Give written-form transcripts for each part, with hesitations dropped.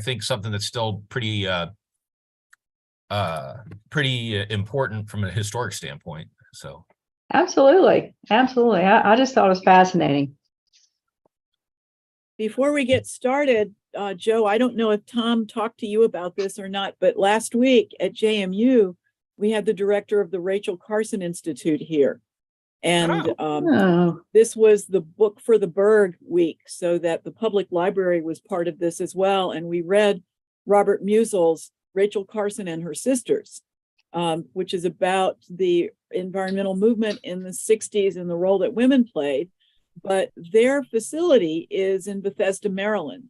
think something that's still pretty important from a historic standpoint. So Absolutely. Absolutely. I just thought it was fascinating. Before we get started, Joe, I don't know if Tom talked to you about this or not, but last week at JMU, we had the director of the Rachel Carson Institute here. And this was the Book for the Berg week, so that the public library was part of this as well. And we read Robert Musil's Rachel Carson and Her Sisters, which is about the environmental movement in the 60s and the role that women played. But their facility is in Bethesda, Maryland.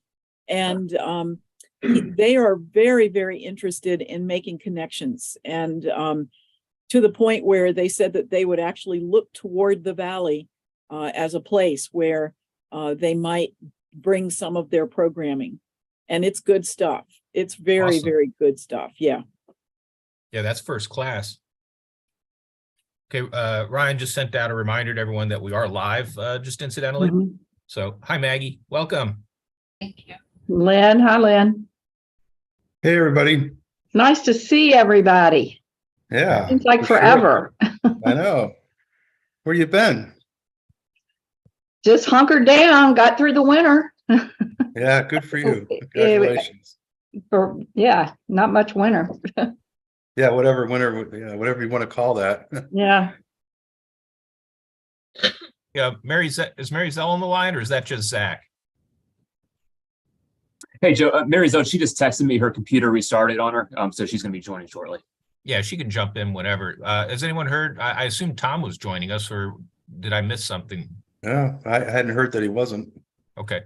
And they are very, very interested in making connections. And to the point where they said that they would actually look toward the valley as a place where they might bring some of their programming. And it's good stuff. It's very, awesome. Very good stuff. Yeah. Yeah, that's first class. Okay, Ryan just sent out a reminder to everyone that we are live, just incidentally. So, hi, Maggie. Welcome. Thank you. Lynn, hi, Lynn. Hey, everybody. Nice to see everybody. Yeah. Seems like forever. Sure. I know. Where you been? Just hunkered down, got through the winter. Yeah, good for you. Congratulations. Yeah, not much winter. Yeah, whatever winter, yeah, whatever you want to call that. Yeah. Yeah, is Mary Zell on the line, or is that just Zach? Hey, Joe, Mary Zell, she just texted me her computer restarted on her, so she's going to be joining shortly. Yeah, she can jump in whenever. Has anyone heard? I assume Tom was joining us, or did I miss something? Yeah, I hadn't heard that he wasn't. Okay.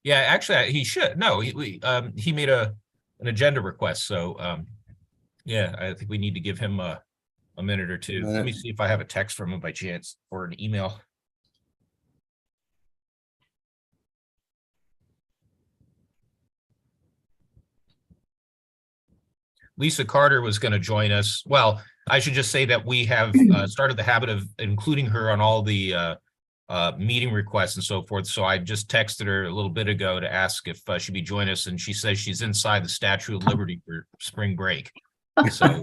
Yeah, actually, he should. No, he made an agenda request, so yeah, I think we need to give him a minute or two. Let me see if I have a text from him by chance, or an email. Lisa Carter was going to join us. Well, I should just say that we have started the habit of including her on all the meeting requests and so forth. So I just texted her a little bit ago to ask if she'd be joining us, and she says she's inside the Statue of Liberty for spring break. So,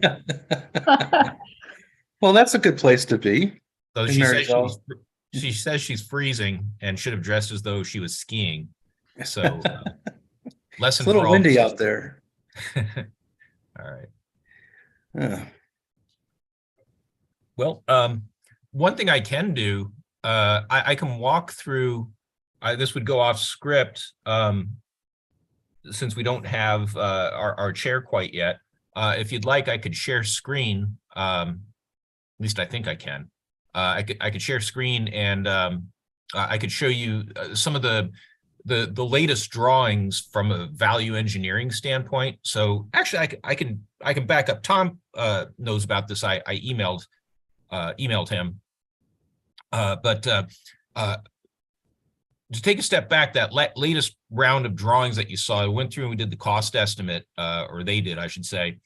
well, that's a good place to be. So she says she's freezing and should have dressed as though she was skiing. So lesson. It's a little windy out there. All right. Yeah. Well, one thing I can do, I can walk through. This would go off script since we don't have our chair quite yet. If you'd like, I could share screen. At least I think I can. I could share screen, and I could show you some of the latest drawings from a value engineering standpoint. So actually, I can back up. Tom knows about this. I emailed him, but to take a step back, that latest round of drawings that you saw, I went through and we did the cost estimate, or they did, I should say.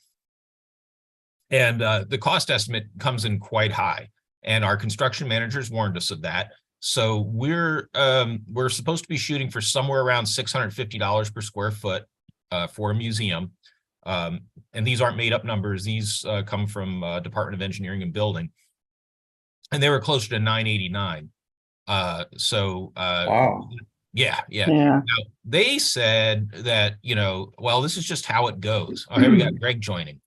And the cost estimate comes in quite high, and our construction managers warned us of that. So we're supposed to be shooting for somewhere around $650 per square foot for a museum. And these aren't made up numbers. These come from Department of Engineering and Building. And they were closer to $989. Wow. Yeah. Now, they said that, well, this is just how it goes. Oh, here we got Greg joining.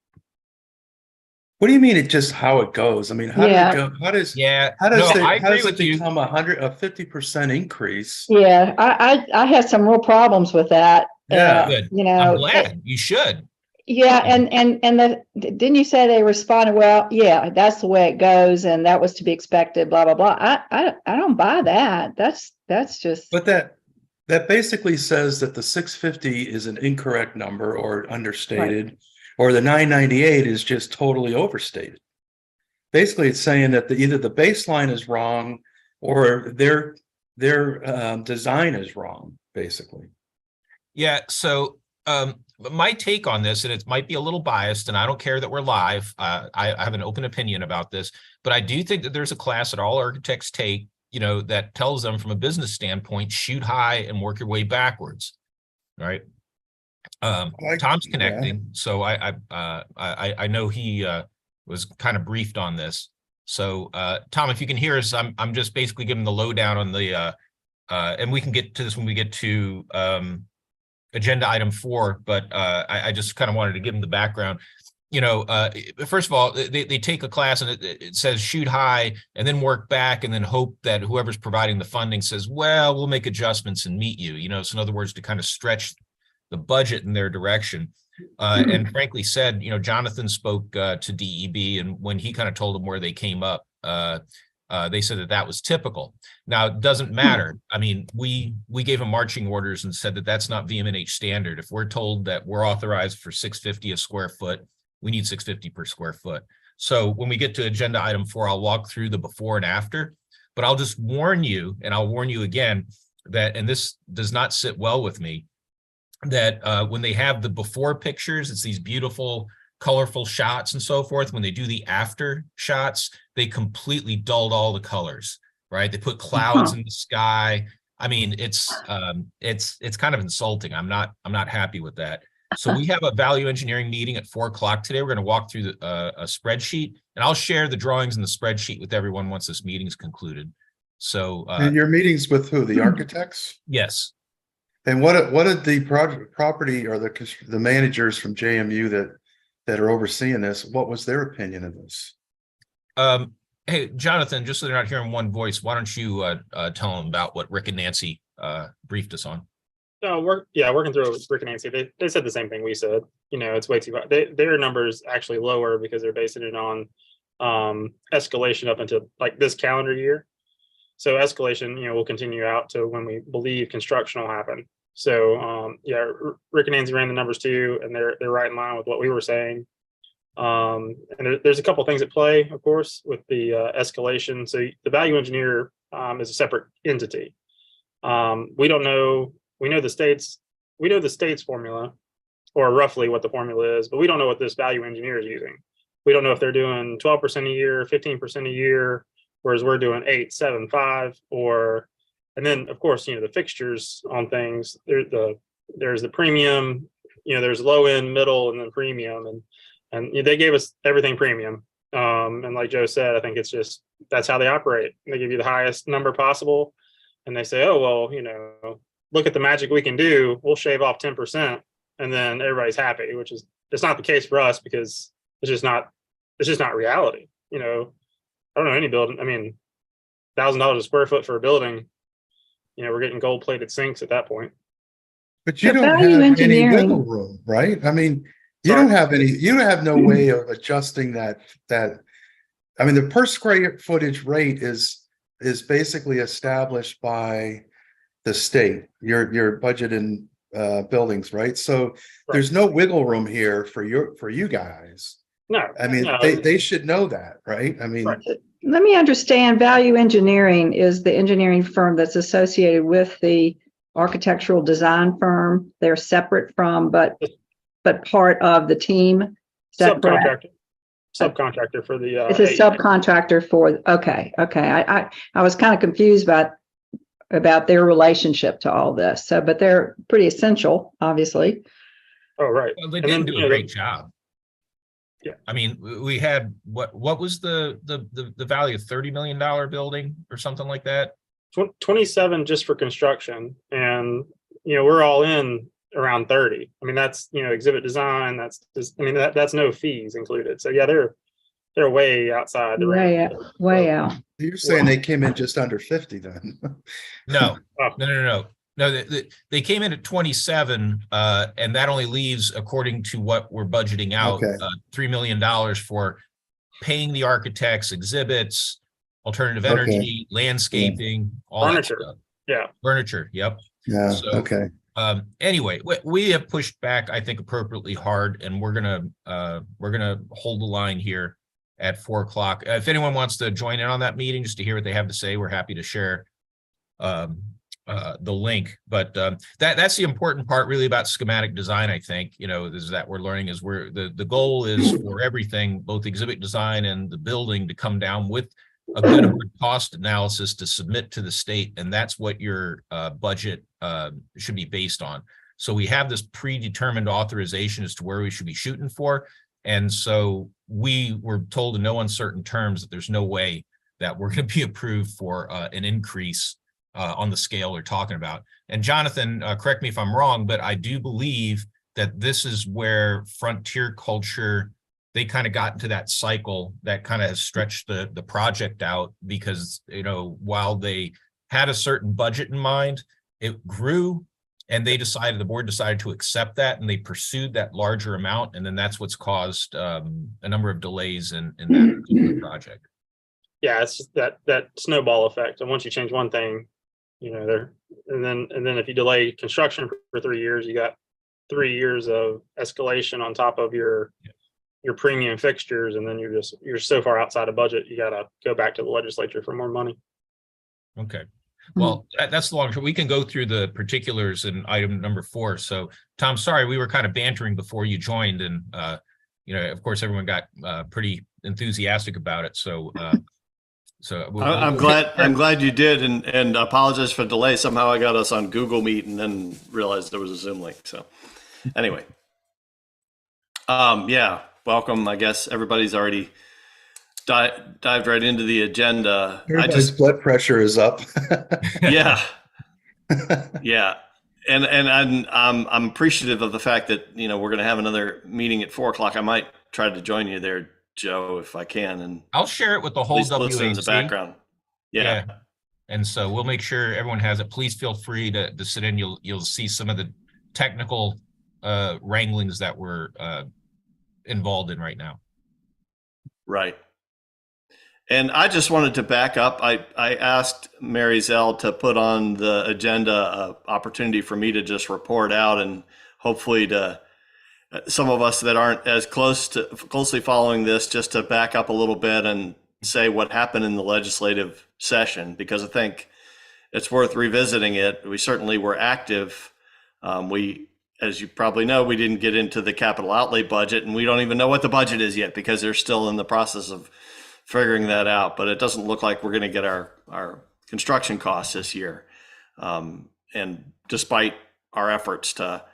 What do you mean? It's just how it goes? I mean, how does it go? How does it become a 50% increase? Yeah, I had some real problems with that. Yeah, good. I'm glad. You should. Yeah, and didn't you say they responded, well, yeah, that's the way it goes, and that was to be expected, blah blah blah. I don't buy that. That's just. But that basically says that the 650 is an incorrect number or understated. Right. Or the 998 is just totally overstated. Basically, it's saying that either the baseline is wrong or their design is wrong, basically. Yeah. So my take on this, and it might be a little biased, and I don't care that we're live. I have an open opinion about this, but I do think that there's a class that all architects take, that tells them from a business standpoint, shoot high and work your way backwards. Right. Tom's yeah. connecting, so I know he was kind of briefed on this. So Tom, if you can hear us, I'm just basically giving the lowdown on the and we can get to this when we get to agenda item 4, but I just kind of wanted to give him the background. You know, first of all, they take a class and it says shoot high and then work back and then hope that whoever's providing the funding says, well, we'll make adjustments and meet you. You know, so in other words, to kind of stretch the budget in their direction. And frankly said, you know, Jonathan spoke to DEB, and when he kind of told them where they came up, they said that was typical. Now, it doesn't matter. I mean, we gave them marching orders and said that that's not VMNH standard. If we're told that we're authorized for $650 a square foot, we need $650 per square foot. So when we get to agenda item 4, I'll walk through the before and after, but I'll just warn you, and I'll warn you again that, and this does not sit well with me, that when they have the before pictures, it's these beautiful, colorful shots and so forth. When they do the after shots, they completely dulled all the colors, right? They put clouds in the sky. I mean, it's kind of insulting. I'm not happy with that. So we have a value engineering meeting at 4 o'clock today. We're going to walk through a spreadsheet, and I'll share the drawings in the spreadsheet with everyone once this meeting is concluded. So And your meetings with who? The architects? yes. And what did the property or the managers from JMU that are overseeing this, what was their opinion of this? Hey, Jonathan, just so they're not hearing one voice, why don't you tell them about what Rick and Nancy briefed us on? No, working through with Rick and Nancy, they said the same thing we said. You know, it's way too much. Their numbers actually lower because they're basing it on escalation up into like this calendar year. So escalation, you know, will continue out to when we believe construction will happen. So yeah, Rick and Nancy ran the numbers too, and they're right in line with what we were saying. And there's a couple of things at play, of course, with the escalation. So the value engineer is a separate entity. We don't know. We know the state's formula, or roughly what the formula is, but we don't know what this value engineer is using. We don't know if they're doing 12% a year, 15% a year, whereas we're doing 8, 7, 5, and then of course, you know, the fixtures on things. There's the premium, you know, there's low end, middle, and then premium, and they gave us everything premium. And like Joe said, I think it's just that's how they operate. They give you the highest number possible, and they say, oh well, you know, look at the magic we can do. We'll shave off 10%, and then everybody's happy. Which is it's not the case for us because it's just not reality. You know, I don't know any building. I mean, $1,000 a square foot for a building. You know, we're getting gold plated sinks at that point. But you The don't value have any engineering- wiggle room, right? I mean, you Sorry? don't have any, you have no way of adjusting that. I mean, the per square footage rate is basically established by the state, your budget in buildings, right? So there's no wiggle room here for you guys. No, I mean, no. they should know that, right? I mean, Right. Let me understand, value engineering is the engineering firm that's associated with the architectural design firm. They're separate from, but part of the team. Is that correct? Subcontractor for the. It's a subcontractor for, okay. I was kind of confused about their relationship to all this. So, but they're pretty essential, obviously. Oh, right. Well, they And did then, do you a know, great job. Yeah. I mean, we had what was the value of $30 million building or something like that? 27 just for construction, and you know we're all in around 30. I mean that's, you know, exhibit design. That's just, I mean that's no fees included. So yeah, they're way outside the range. Way out. you're saying they came in just under 50 then. No, Oh. no. They came in at 27, and that only leaves, according to what we're budgeting out, Okay. $3 million for paying the architects, exhibits, alternative Okay. energy, landscaping, all Furniture. that stuff. Yeah. Furniture. Yep. Yeah, So- okay. Anyway, we have pushed back, I think, appropriately hard, and we're gonna hold the line here at 4 o'clock. If anyone wants to join in on that meeting just to hear what they have to say, we're happy to share the link. But that's the important part really about schematic design, I think, you know, is that we're learning is the goal is for everything, both exhibit design and the building, to come down with a good cost analysis to submit to the state, and that's what your budget should be based on. So we have this predetermined authorization as to where we should be shooting for. And so we were told in no uncertain terms that there's no way that we're going to be approved for an increase on the scale we're talking about. And Jonathan, correct me if I'm wrong, but I do believe that this is where frontier culture, they kind of got into that cycle that kind of has stretched the project out, because, you know, while they had a certain budget in mind, it grew, and they decided, the board decided to accept that, and they pursued that larger amount. And then that's what's caused a number of delays in that particular project. Yeah, it's just that snowball effect. And once you change one thing, you know, and then if you delay construction for 3 years, you got 3 years of escalation on top of your premium fixtures, and then you're so far outside of budget, you got to go back to the legislature for more money. Okay. Well, that's the long term. We can go through the particulars in item number 4. So, Tom, sorry, we were kind of bantering before you joined, and you know, of course, everyone got pretty enthusiastic about it. So, I'm glad you did, and apologize for the delay. Somehow I got us on Google Meet and then realized there was a Zoom link. So, anyway, yeah, welcome. I guess everybody's already dived right into the agenda. Everybody's blood pressure is up. Yeah, yeah, and I'm appreciative of the fact that, you know, we're going to have another meeting at 4 o'clock. I might try to join you there, Joe, if I can, and I'll share it with the whole listen in the WAC. background. Yeah. And so we'll make sure everyone has it. Please feel free to sit in. You'll see some of the technical wranglings that we're involved in right now. Right. And I just wanted to back up. I asked Mary Zell to put on the agenda an opportunity for me to just report out, and hopefully to some of us that aren't as closely following this, just to back up a little bit and say what happened in the legislative session, because I think it's worth revisiting it. We certainly were active. As you probably know, we didn't get into the capital outlay budget, and we don't even know what the budget is yet, because they're still in the process of figuring that out. But it doesn't look like we're going to get our construction costs this year. And despite our efforts to,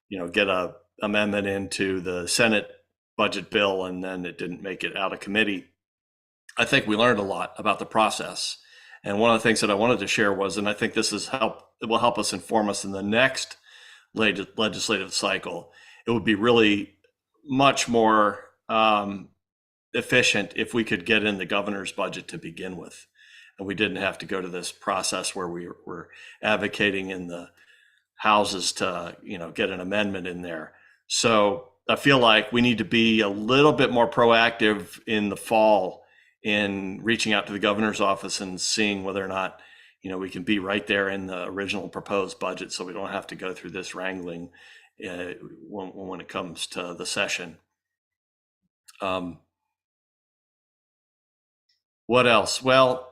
you know, get a amendment into the Senate budget bill, and then it didn't make it out of committee, I think we learned a lot about the process. And one of the things that I wanted to share was, and I think this it will help us inform us in the next legislative cycle, it would be really much more efficient if we could get in the governor's budget to begin with, and we didn't have to go to this process where we were advocating in the houses to, you know, get an amendment in there. So I feel like we need to be a little bit more proactive in the fall in reaching out to the governor's office and seeing whether or not, you know, we can be right there in the original proposed budget, so we don't have to go through this wrangling when it comes to the session. What else? Well,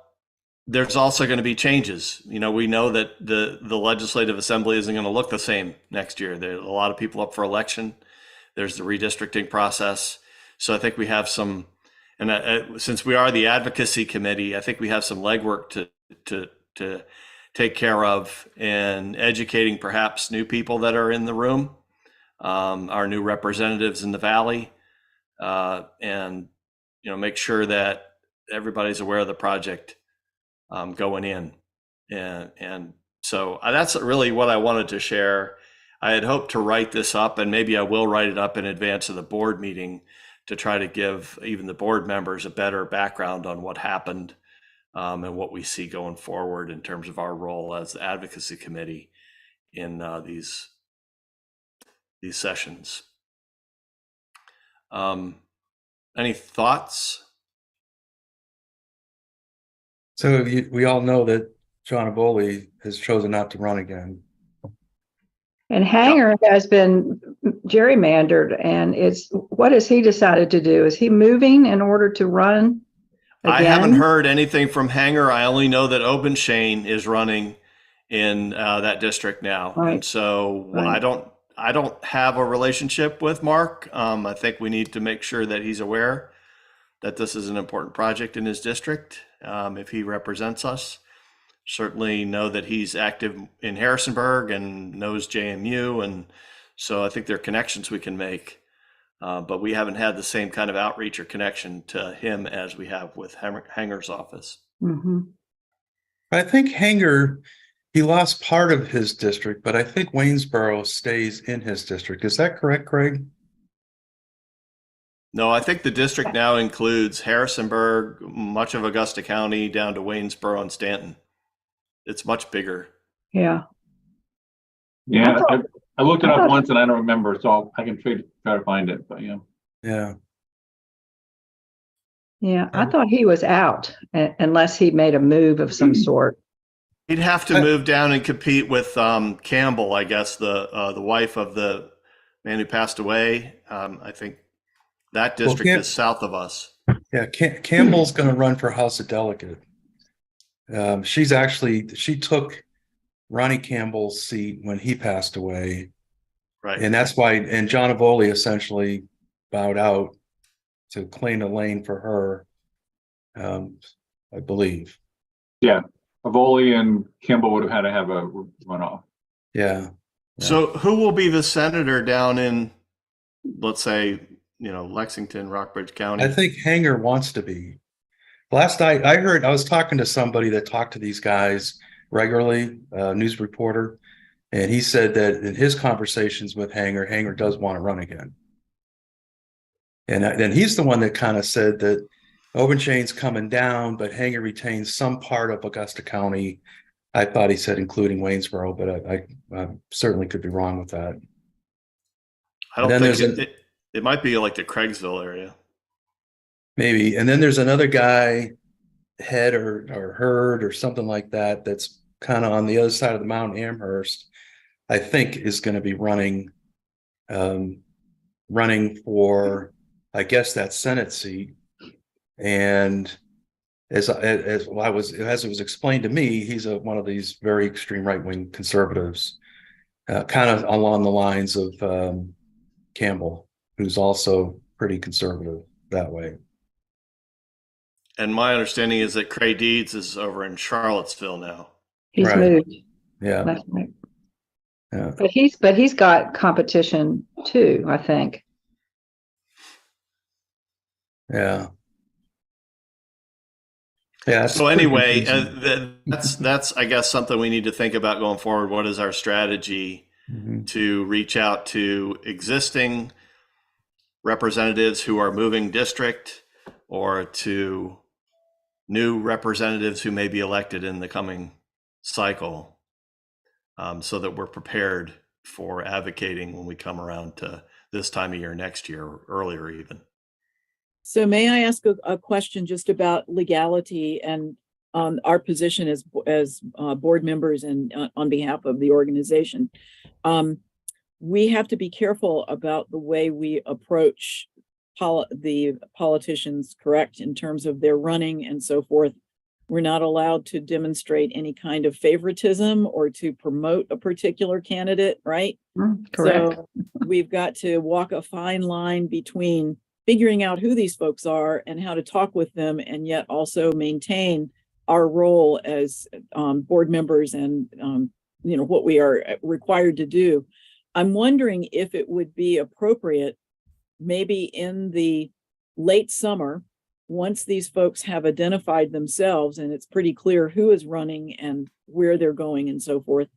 there's also going to be changes. You know, we know that the legislative assembly isn't going to look the same next year. There are a lot of people up for election. There's the redistricting process. So I think we have some, and since we are the advocacy committee, I think we have some legwork to take care of in educating perhaps new people that are in the room, our new representatives in the Valley, and, you know, make sure that everybody's aware of the project going in. And so that's really what I wanted to share. I had hoped to write this up, and maybe I will write it up in advance of the board meeting to try to give even the board members a better background on what happened and what we see going forward in terms of our role as the advocacy committee in these sessions. Any thoughts? So we all know that John Aboli has chosen not to run again. And Hanger has been gerrymandered, and what has he decided to do? Is he moving in order to run again? I haven't heard anything from Hanger. I only know that Obenshane is running in that district now. Right. And so Right. I don't have a relationship with Mark. I think we need to make sure that he's aware that this is an important project in his district if he represents us. certainly know that he's active in Harrisonburg and knows JMU. And so I think there are connections we can make. But we haven't had the same kind of outreach or connection to him as we have with Hanger's office. Mhm. I think Hanger, he lost part of his district, but I think Waynesboro stays in his district. Is that correct, Craig? No, I think the district now includes Harrisonburg, much of Augusta County, down to Waynesboro and Stanton. It's much bigger. Yeah. Yeah, I looked it I up thought- once and I don't remember, so I can try to find it, but yeah. Yeah. Yeah. I thought he was out unless he made a move of some sort. He'd have to move down and compete with Campbell, I guess, the wife of the man who passed away. I think that district is south of us. Yeah. Campbell's going to run for House of Delegate. She took Ronnie Campbell's seat when he passed away. Right. And that's why, and John Avoli essentially bowed out to claim a lane for her, I believe. Yeah, Avoli and Kimball would have had to have a runoff. Yeah. So who will be the senator down in, let's say, Lexington, Rockbridge County? I think Hanger wants to be. Last night, I was talking to somebody that talked to these guys regularly, news reporter, and he said that in his conversations with Hanger does want to run again. And then he's the one that kind of said that Obenchain's coming down, but Hanger retains some part of Augusta County. I thought he said including Waynesboro, but I certainly could be wrong with that. I don't think it might be like the Craigsville area. Maybe. And then there's another guy, Head or Hurd or something like that, that's kind of on the other side of the mountain, Amherst, I think is going to be running for, I guess, that Senate seat. And as it was explained to me, he's one of these very extreme right-wing conservatives, kind of along the lines of Campbell, who's also pretty conservative that way. And my understanding is that Cray Deeds is over in Charlottesville now. He's Right. moved. Yeah. That's right. Yeah. But he's got competition too, I think. Yeah. Yeah. So anyway, that's I guess something we need to think about going forward. What is our strategy to reach out to existing representatives who are moving district, or to new representatives who may be elected in the coming cycle, so that we're prepared for advocating when we come around to this time of year next year, or earlier even. So may I ask a question just about legality and our position as board members and on behalf of the organization? We have to be careful about the way we approach the politicians, correct, in terms of their running and so forth. We're not allowed to demonstrate any kind of favoritism or to promote a particular candidate, right? Correct. So we've got to walk a fine line between figuring out who these folks are and how to talk with them, and yet also maintain our role as board members and what we are required to do. I'm wondering if it would be appropriate, maybe in the late summer, once these folks have identified themselves and it's pretty clear who is running and where they're going and so forth,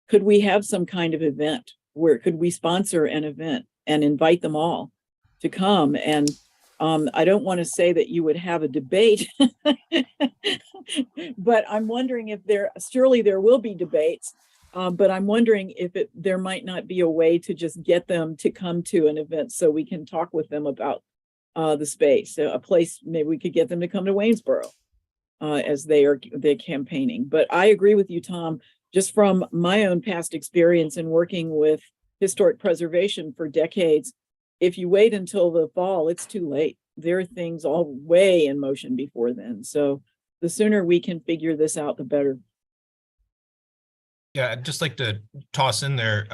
could we have some kind of event where could we sponsor an event and invite them all to come? And I don't want to say that you would have a debate, but I'm wondering if surely there will be debates, but I'm wondering if there might not be a way to just get them to come to an event so we can talk with them about the space, a place. Maybe we could get them to come to Waynesboro as they're campaigning. But I agree with you, Tom, just from my own past experience in working with historic preservation for decades. If you wait until the fall, it's too late. There are things all way in motion before then. So the sooner we can figure this out, the better. Yeah, I'd just like to toss in there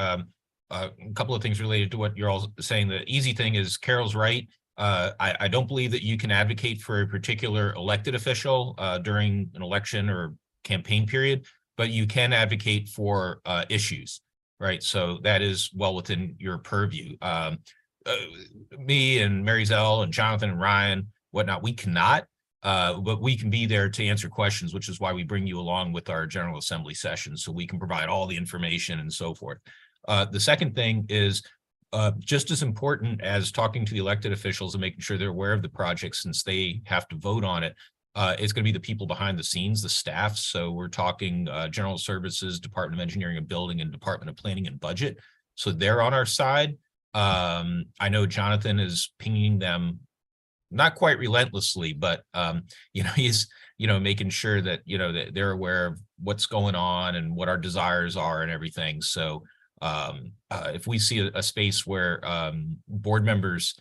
a couple of things related to what you're all saying. The easy thing is Carol's right. I don't believe that you can advocate for a particular elected official during an election or campaign period, but you can advocate for issues, right? So that is well within your purview. Me and Mary Zell and Jonathan and Ryan, whatnot, we cannot, but we can be there to answer questions, which is why we bring you along with our General Assembly sessions, so we can provide all the information and so forth. The second thing is just as important as talking to the elected officials and making sure they're aware of the project, since they have to vote on it. It's going to be the people behind the scenes, the staff. So we're talking General Services, Department of Engineering and Building, and Department of Planning and Budget. So they're on our side. I know Jonathan is pinging them, not quite relentlessly, but he's making sure that that they're aware of what's going on and what our desires are and everything. So if we see a space where board members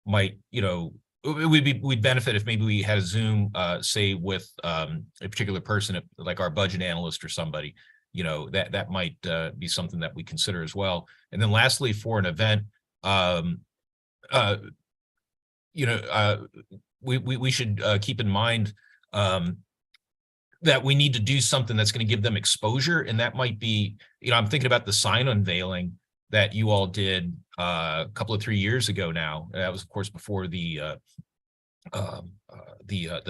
might we'd benefit if maybe we had a Zoom say with a particular person, like our budget analyst or somebody, that might be something that we consider as well. And then lastly, for an event, we should keep in mind that we need to do something that's going to give them exposure. And that might be, I'm thinking about the sign unveiling that you all did a couple of 3 years ago now. That was, of course, before the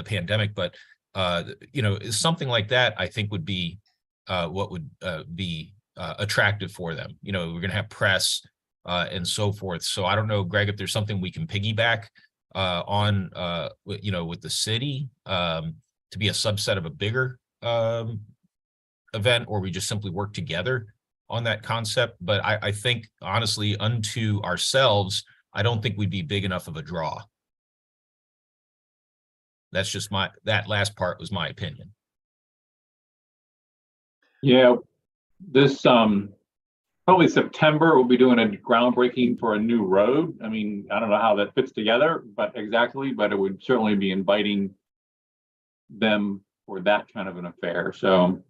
pandemic, but something like that, I think would be what would be attractive for them. We're going to have press and so forth. So I don't know, Greg, if there's something we can piggyback on, with the city to be a subset of a bigger event, or we just simply work together on that concept. But I think, honestly, unto ourselves, I don't think we'd be big enough of a draw. That's just that last part was my opinion. Yeah, this probably September, we'll be doing a groundbreaking for a new road. I mean, I don't know how that fits together, but it would certainly be inviting them for that kind of an affair. So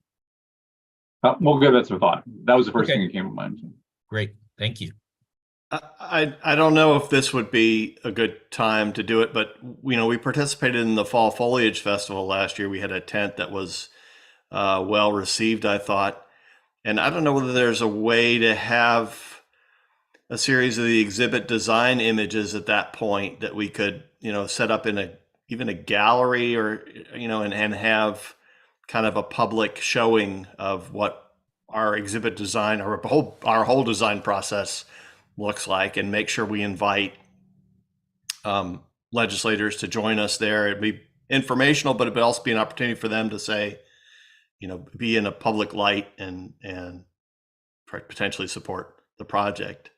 we'll give that some thought. That was the first thing that came to mind. Great, thank you. I don't know if this would be a good time to do it, but we participated in the Fall Foliage Festival last year. We had a tent that was well received, I thought. And I don't know whether there's a way to have a series of the exhibit design images at that point that we could, set up in even a gallery, or, and have kind of a public showing of what our exhibit design, or our whole design process looks like, and make sure we invite legislators to join us there. It'd be informational, but it would also be an opportunity for them to say, be in a public light and potentially support the project.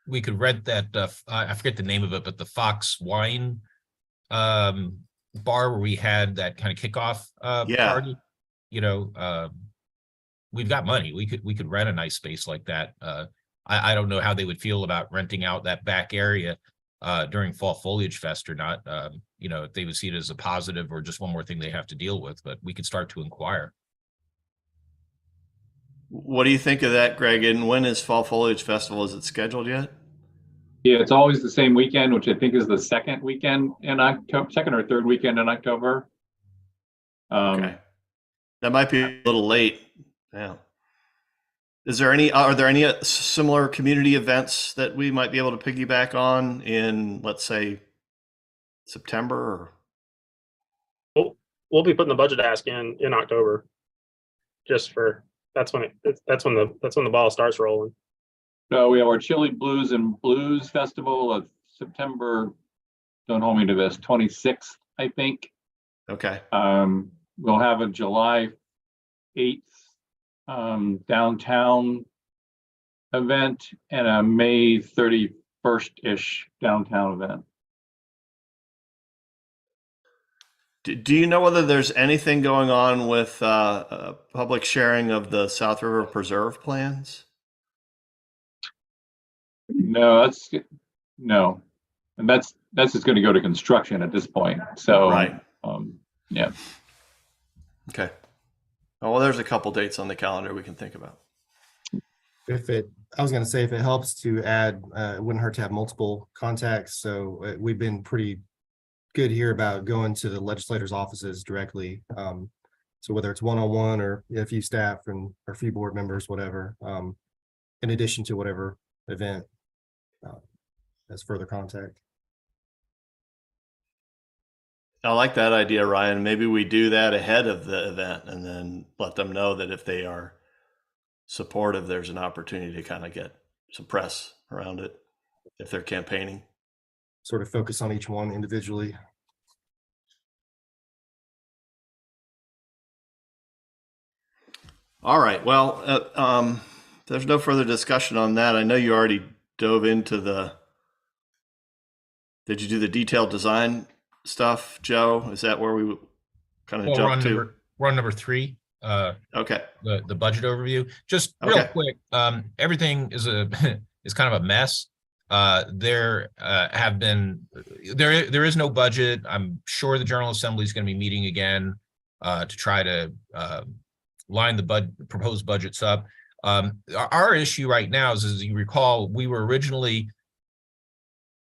We could rent that, I forget the name of it, but the Fox Wine bar where we had that kind of kickoff party. We've got money. We could rent a nice space like that. I don't know how they would feel about renting out that back area during Fall Foliage Fest or not. If they would see it as a positive or just one more thing they have to deal with, but we could start to inquire. What do you think of that, Greg? And when is Fall Foliage Festival? Is it scheduled yet? Yeah, it's always the same weekend, which I think is the second weekend in October, second or third weekend in October. Okay. That might be a little late. Yeah. Are there any similar community events that we might be able to piggyback on in, let's say, September? We'll be putting the budget ask in October, that's when the ball starts rolling. So we have our Chili Blues and Blues Festival of September. Don't hold me to this. 26th, I think. Okay. We'll have a July 8th downtown event and a May 31st-ish downtown event. Do you know whether there's anything going on with public sharing of the South River Preserve plans? No, and that's just going to go to construction at this point. So right. Yeah. Okay. Oh, well, there's a couple dates on the calendar we can think about. I was going to say, if it helps to add, it wouldn't hurt to have multiple contacts. So we've been pretty good here about going to the legislators' offices directly. So whether it's one-on-one or a few staff and or a few board members, whatever, in addition to whatever event as further contact. I like that idea, Ryan. Maybe we do that ahead of the event and then let them know that if they are supportive, there's an opportunity to kind of get some press around it if they're campaigning. Sort of focus on each one individually. All right. Well, there's no further discussion on that. I know you already dove into did you do the detailed design stuff, Joe? Is that where we kind of Well, jumped to? we're on number 3. Okay. The budget overview. Just real Okay. quick, everything is is kind of a mess. There is no budget. I'm sure the General Assembly is going to be meeting again to try to line the proposed budgets up. Our issue right now is, as you recall, we were originally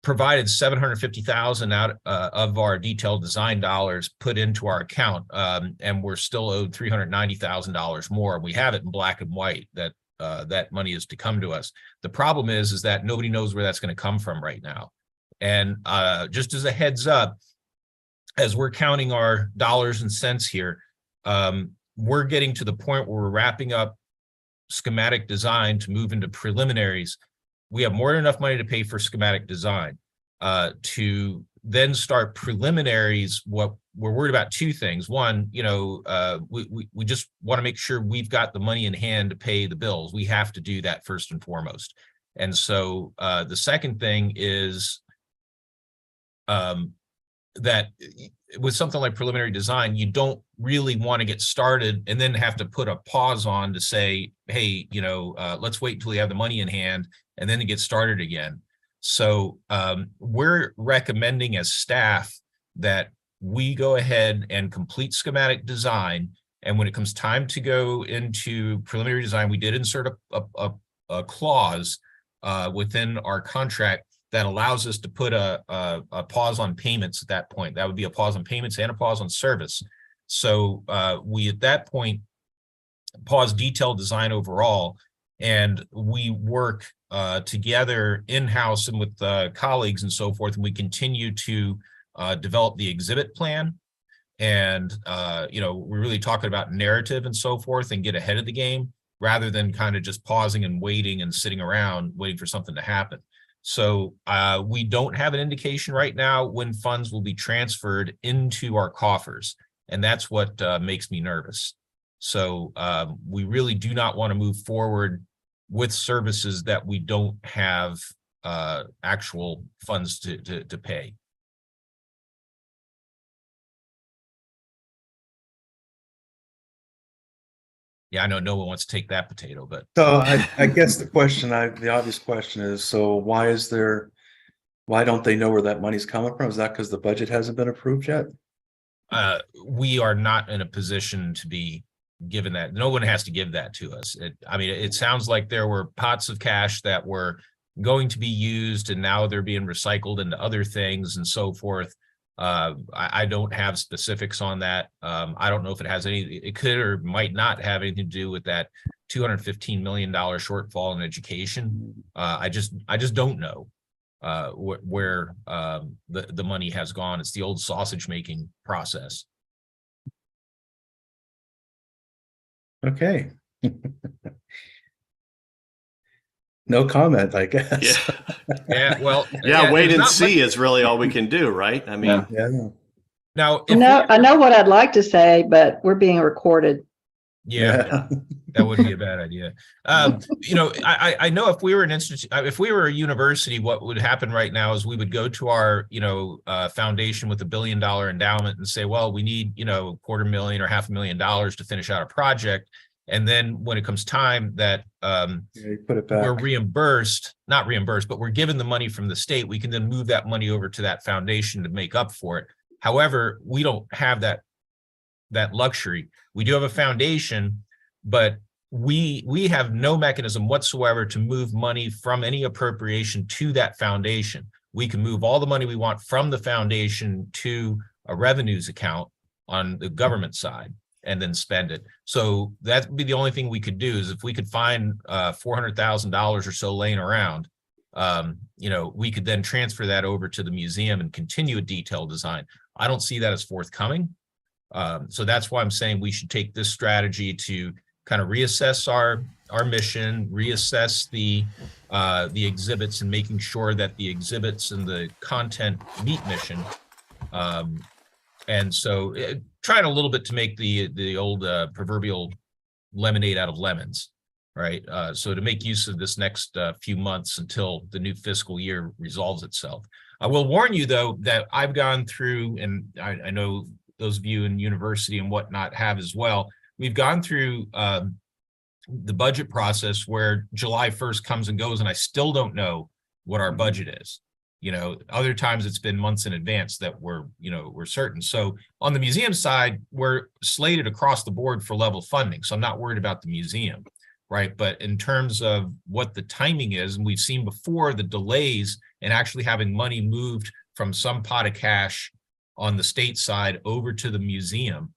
provided $750,000 out of our detailed design dollars put into our account, and we're still owed $390,000 more. We have it in black and white that that money is to come to us. The problem is that nobody knows where that's going to come from right now. And just as a heads up, as we're counting our dollars and cents here, we're getting to the point where we're wrapping up schematic design to move into preliminaries. We have more than enough money to pay for schematic design. To then start preliminaries, what we're worried about, 2 things. One, we just want to make sure we've got the money in hand to pay the bills. We have to do that first and foremost. And so the second thing is that with something like preliminary design, you don't really want to get started and then have to put a pause on to say, hey, let's wait until we have the money in hand and then to get started again. So we're recommending as staff that we go ahead and complete schematic design. And when it comes time to go into preliminary design, we did insert a clause within our contract that allows us to put a pause on payments at that point. That would be a pause on payments and a pause on service. So we, at that point, pause detailed design overall, and we work together in-house and with colleagues and so forth, and we continue to develop the exhibit plan. And, we're really talking about narrative and so forth and get ahead of the game rather than kind of just pausing and waiting and sitting around waiting for something to happen. So we don't have an indication right now when funds will be transferred into our coffers. And that's what makes me nervous. So we really do not want to move forward with services that we don't have actual funds to pay. Yeah, I know no one wants to take that potato, but So I guess the obvious question is, so why don't they know where that money's coming from? Is that because the budget hasn't been approved yet? we are not in a position to be given that. No one has to give that to us. It sounds like there were pots of cash that were going to be used and now they're being recycled into other things and so forth. I don't have specifics on that. I don't know if it could or might not have anything to do with that $215 million shortfall in education. I just don't know where the money has gone. It's the old sausage making process. Okay. No comment, I guess. Yeah, well, Wait there's and not see is really all we can do, right? I mean, Yeah. Now, I know what I'd like to say, but we're being recorded. Yeah, that wouldn't be a bad idea. I know if we were an institute, if we were a university, what would happen right now is we would go to our, foundation with $1 billion endowment and say, well, we need, $250,000 or $500,000 to finish out a project. And then when it comes time that You put it back. we're not reimbursed, but we're given the money from the state, we can then move that money over to that foundation to make up for it. However, we don't have that luxury. We do have a foundation, but we have no mechanism whatsoever to move money from any appropriation to that foundation. We can move all the money we want from the foundation to a revenues account on the government side. and then spend it. So that would be the only thing we could do, is if we could find $400,000 or so laying around, you know, we could then transfer that over to the museum and continue a detailed design. I don't see that as forthcoming. So that's why I'm saying we should take this strategy to kind of reassess our mission, reassess the exhibits, and making sure that the exhibits and the content meet mission. And so trying a little bit to make the old proverbial lemonade out of lemons, right? So to make use of this next few months until the new fiscal year resolves itself. I will warn you, though, that I've gone through, and I know those of you in university and whatnot have as well. We've gone through the budget process where July 1st comes and goes, and I still don't know what our budget is. You know, other times it's been months in advance that we're certain. So on the museum side, we're slated across the board for level funding. So I'm not worried about the museum, right? But in terms of what the timing is, and we've seen before the delays in actually having money moved from some pot of cash on the state side over to the museum.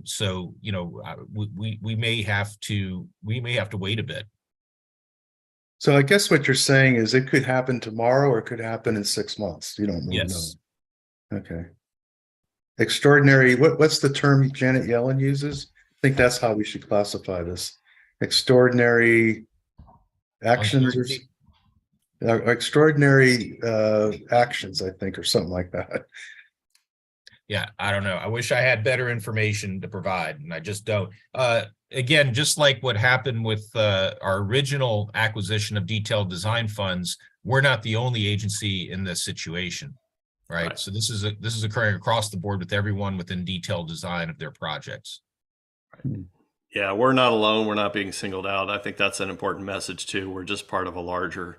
So, you know, we may have to wait a bit. So I guess what you're saying is it could happen tomorrow or it could happen in 6 months. You don't really Yes. know. Okay. Extraordinary, what's the term Janet Yellen uses? I think that's how we should classify this. Extraordinary actions or extraordinary actions, I think, or something like that. Yeah, I don't know. I wish I had better information to provide, and I just don't. Again, just like what happened with our original acquisition of detailed design funds, we're not the only agency in this situation, right? So this is occurring across the board with everyone within detailed design of their projects. Yeah, we're not alone. We're not being singled out. I think that's an important message too. We're just part of a larger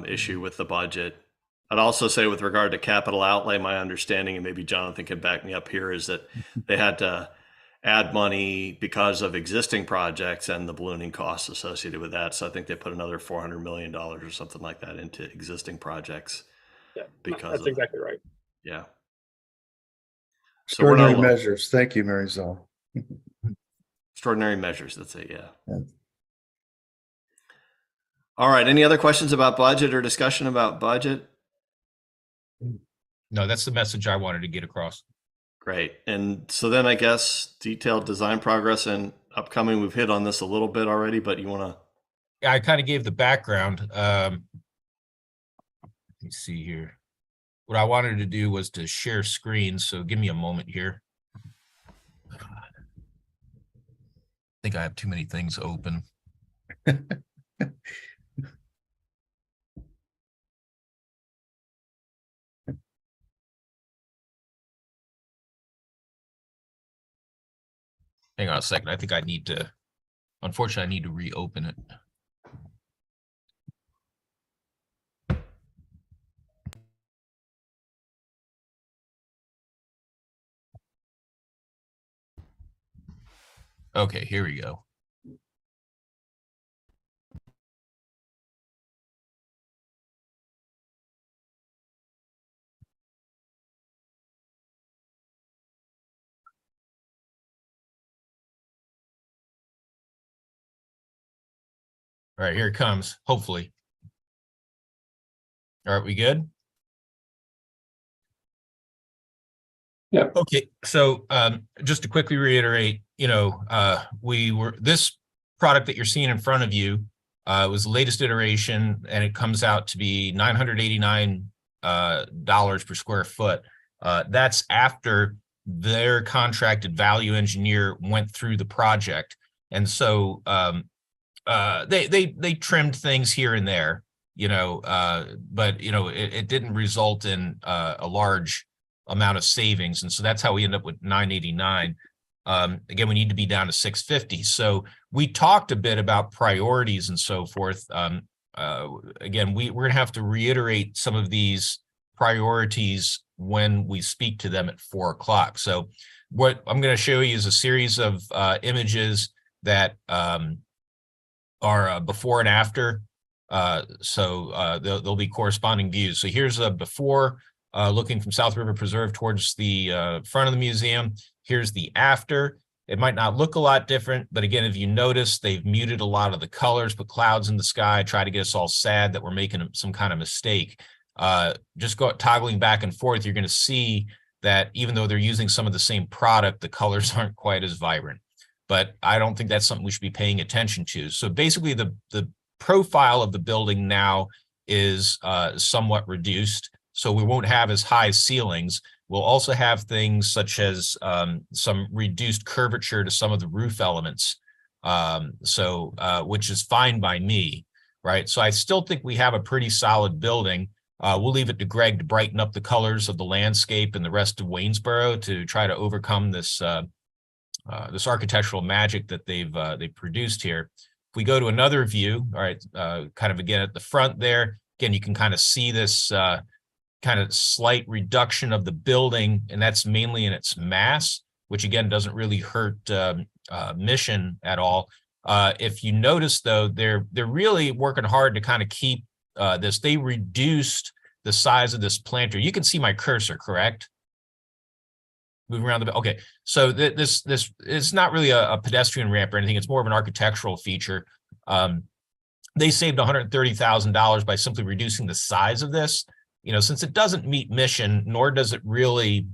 issue with the budget. I'd also say with regard to capital outlay, my understanding, and maybe Jonathan can back me up here, is that they had to add money because of existing projects and the ballooning costs associated with that. So I think they put another $400 million or something like that into existing projects. Yeah, because that's exactly right. Yeah. So we're not Extraordinary alone. measures. Thank you, Mary Zell. Extraordinary measures. That's it. Yeah. All right. Any other questions about budget or discussion about budget? No, that's the message I wanted to get across. Great. And so then I guess detailed design progress and upcoming, we've hit on this a little bit already, but you want to? Yeah, I kind of gave the background. Let me see here. What I wanted to do was to share screen. So give me a moment here. I think I have too many things open. Hang on a second. I think I need to, unfortunately, I need to reopen it. Okay, here we go. All right, here it comes, hopefully. All right, we good? Yeah. Okay, so just to quickly reiterate, you know, this product that you're seeing in front of you was the latest iteration, and it comes out to be $989 per square foot. That's after their contracted value engineer went through the project, and so they trimmed things here and there, you know, but you know it didn't result in a large amount of savings, and so that's how we end up with 989. Again, we need to be down to 650. So we talked a bit about priorities and so forth. Again, we're gonna have to reiterate some of these priorities when we speak to them at 4 o'clock. So what I'm going to show you is a series of images that are before and after. So there'll be corresponding views. So here's a before looking from South River Preserve towards the front of the museum. Here's the after. It might not look a lot different, but again, if you notice, they've muted a lot of the colors, put clouds in the sky, try to get us all sad that we're making some kind of mistake. Just go toggling back and forth, you're going to see that even though they're using some of the same product, the colors aren't quite as vibrant. But I don't think that's something we should be paying attention to. So basically, the profile of the building now is somewhat reduced, so we won't have as high ceilings. We'll also have things such as some reduced curvature to some of the roof elements, which is fine by me, right? So I still think we have a pretty solid building. We'll leave it to Greg to brighten up the colors of the landscape and the rest of Waynesboro to try to overcome this this architectural magic that they've produced here. If we go to another view, all right, kind of again at the front there, again, you can kind of see this kind of slight reduction of the building, and that's mainly in its mass, which again doesn't really hurt mission at all. If you notice though, they're really working hard to kind of keep this. They reduced the size of this planter. You can see my cursor, correct? Moving around the, okay. So this is not really a pedestrian ramp or anything. It's more of an architectural feature. They saved $130,000 by simply reducing the size of this. You know, since it doesn't meet mission, nor does it really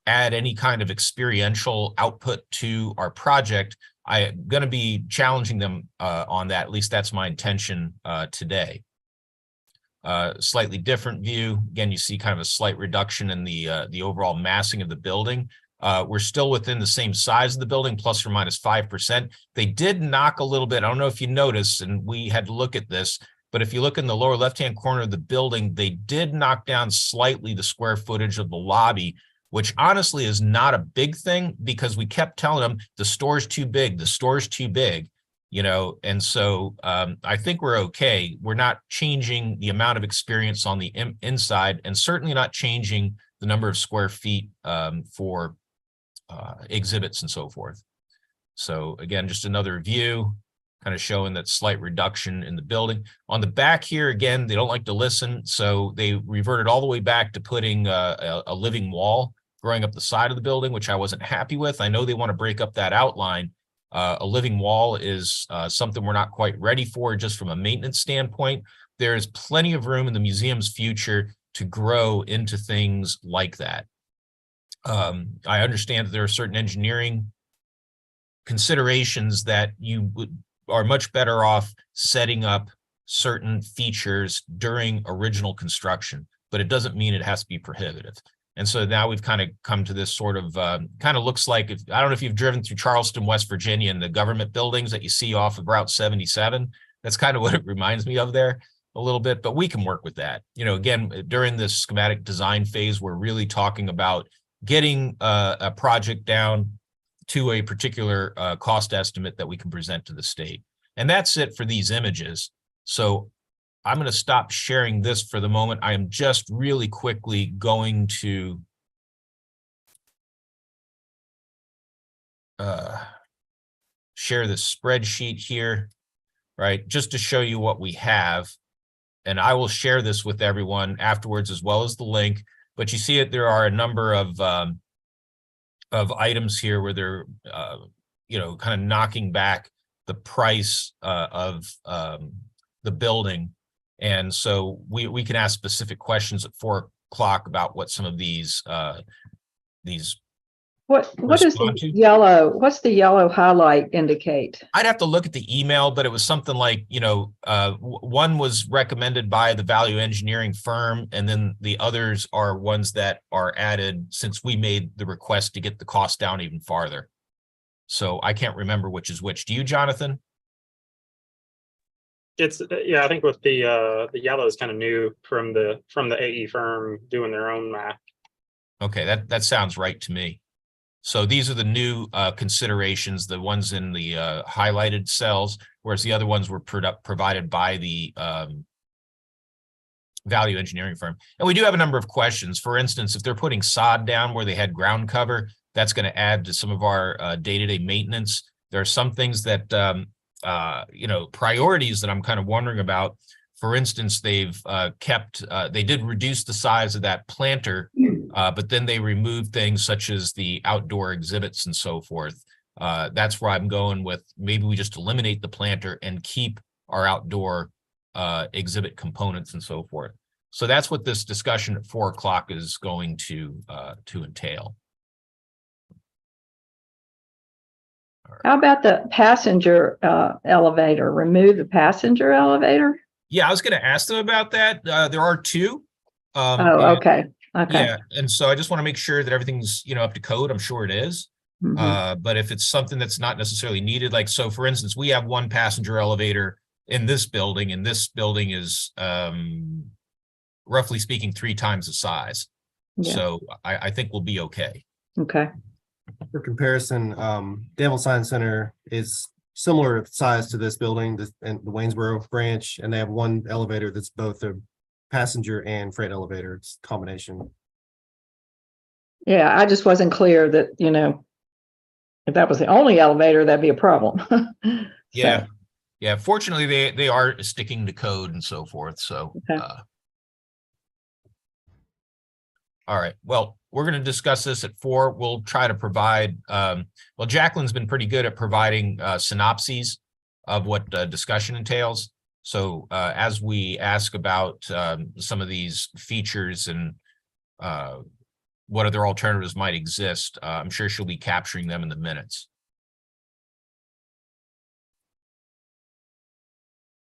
add any kind of experiential output to our project, I'm going to be challenging them on that. At least that's my intention today. Slightly different view. Again, you see kind of a slight reduction in the overall massing of the building. We're still within the same size of the building, plus or minus 5%. They did knock a little bit. I don't know if you noticed, and we had to look at this, but if you look in the lower left-hand corner of the building, they did knock down slightly the square footage of the lobby, which honestly is not a big thing because we kept telling them the store's too big, the store's too big, you know, and so I think we're okay. We're not changing the amount of experience on the inside, and certainly not changing the number of square feet for exhibits and so forth. So again, just another view, kind of showing that slight reduction in the building. On the back here, again, they don't like to listen, so they reverted all the way back to putting a living wall growing up the side of the building, which I wasn't happy with. I know they want to break up that outline. A living wall is something we're not quite ready for just from a maintenance standpoint. There is plenty of room in the museum's future to grow into things like that. I understand that there are certain engineering considerations that you are much better off setting up certain features during original construction, but it doesn't mean it has to be prohibitive. And so now we've kind of come to this sort of kind of looks like, I don't know if you've driven through Charleston, West Virginia, and the government buildings that you see off of Route 77. That's kind of what it reminds me of there a little bit, but we can work with that. You know, again, during this schematic design phase, we're really talking about getting a project down to a particular cost estimate that we can present to the state. And that's it for these images. So I'm going to stop sharing this for the moment. I am just really quickly going to share this spreadsheet here, right? Just to show you what we have. And I will share this with everyone afterwards, as well as the link. But you see it, there are a number of items here where they're, you know, kind of knocking back the price of the building. And so we can ask specific questions at 4 o'clock about what some of these what is the yellow? What's the yellow highlight indicate? I'd have to look at the email, but it was something like, you know, one was recommended by the value engineering firm, and then the others are ones that are added since we made the request to get the cost down even farther. So I can't remember which is which. Do you, Jonathan? It's yeah, I think with the yellow is kind of new from the AE firm doing their own math. Okay, that sounds right to me. So these are the new considerations, the ones in the highlighted cells, whereas the other ones were provided by the value engineering firm. And we do have a number of questions. For instance, if they're putting sod down where they had ground cover, that's going to add to some of our day-to-day maintenance. There are some things that, you know, priorities that I'm kind of wondering about. For instance, they've they did reduce the size of that planter But then they removed things such as the outdoor exhibits and so forth. That's where I'm going with, maybe we just eliminate the planter and keep our outdoor exhibit components and so forth. So that's what this discussion at 4 o'clock is going to entail. How about the passenger elevator? Remove the passenger elevator? Yeah, I was going to ask them about that. There are two. Oh, And- okay. Okay. Yeah, and so I just want to make sure that everything's, up to code. I'm sure it is. Mhm. But if it's something that's not necessarily needed, like, so for instance, we have one passenger elevator in this building, and this building is roughly speaking 3 times the size. Yeah. So I think we'll be okay. Okay. For comparison, Danville Science Center is similar size to this building, and the Waynesboro branch, and they have one elevator that's both a passenger and freight elevator. It's a combination. Yeah, I just wasn't clear that, if that was the only elevator, that'd be a problem. Yeah. Yeah, fortunately, they are sticking to code and so forth, so. Okay. All right, well, we're going to discuss this at 4. We'll try to provide, well, Jacqueline's been pretty good at providing synopses of what discussion entails. So as we ask about some of these features and what other alternatives might exist, I'm sure she'll be capturing them in the minutes.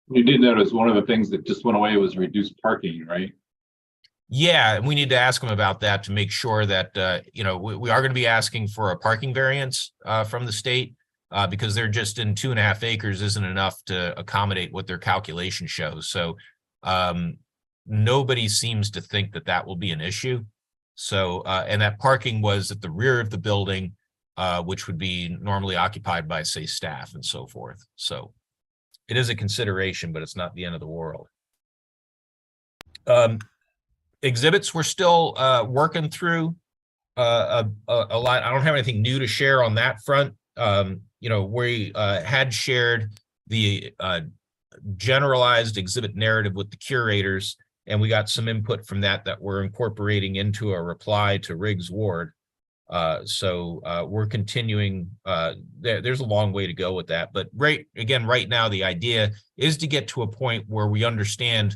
You did notice one of the things that just went away was reduced parking, right? Yeah, and we need to ask them about that to make sure that, we are going to be asking for a parking variance from the state because they're just in 2.5 acres isn't enough to accommodate what their calculation shows. So nobody seems to think that that will be an issue. So, and that parking was at the rear of the building, which would be normally occupied by, say, staff and so forth. So it is a consideration, but it's not the end of the world. Exhibits, we're still working through a lot. I don't have anything new to share on that front. We had shared the generalized exhibit narrative with the curators, and we got some input from that we're incorporating into a reply to Riggs Ward. So we're continuing. There's a long way to go with that, but right now, the idea is to get to a point where we understand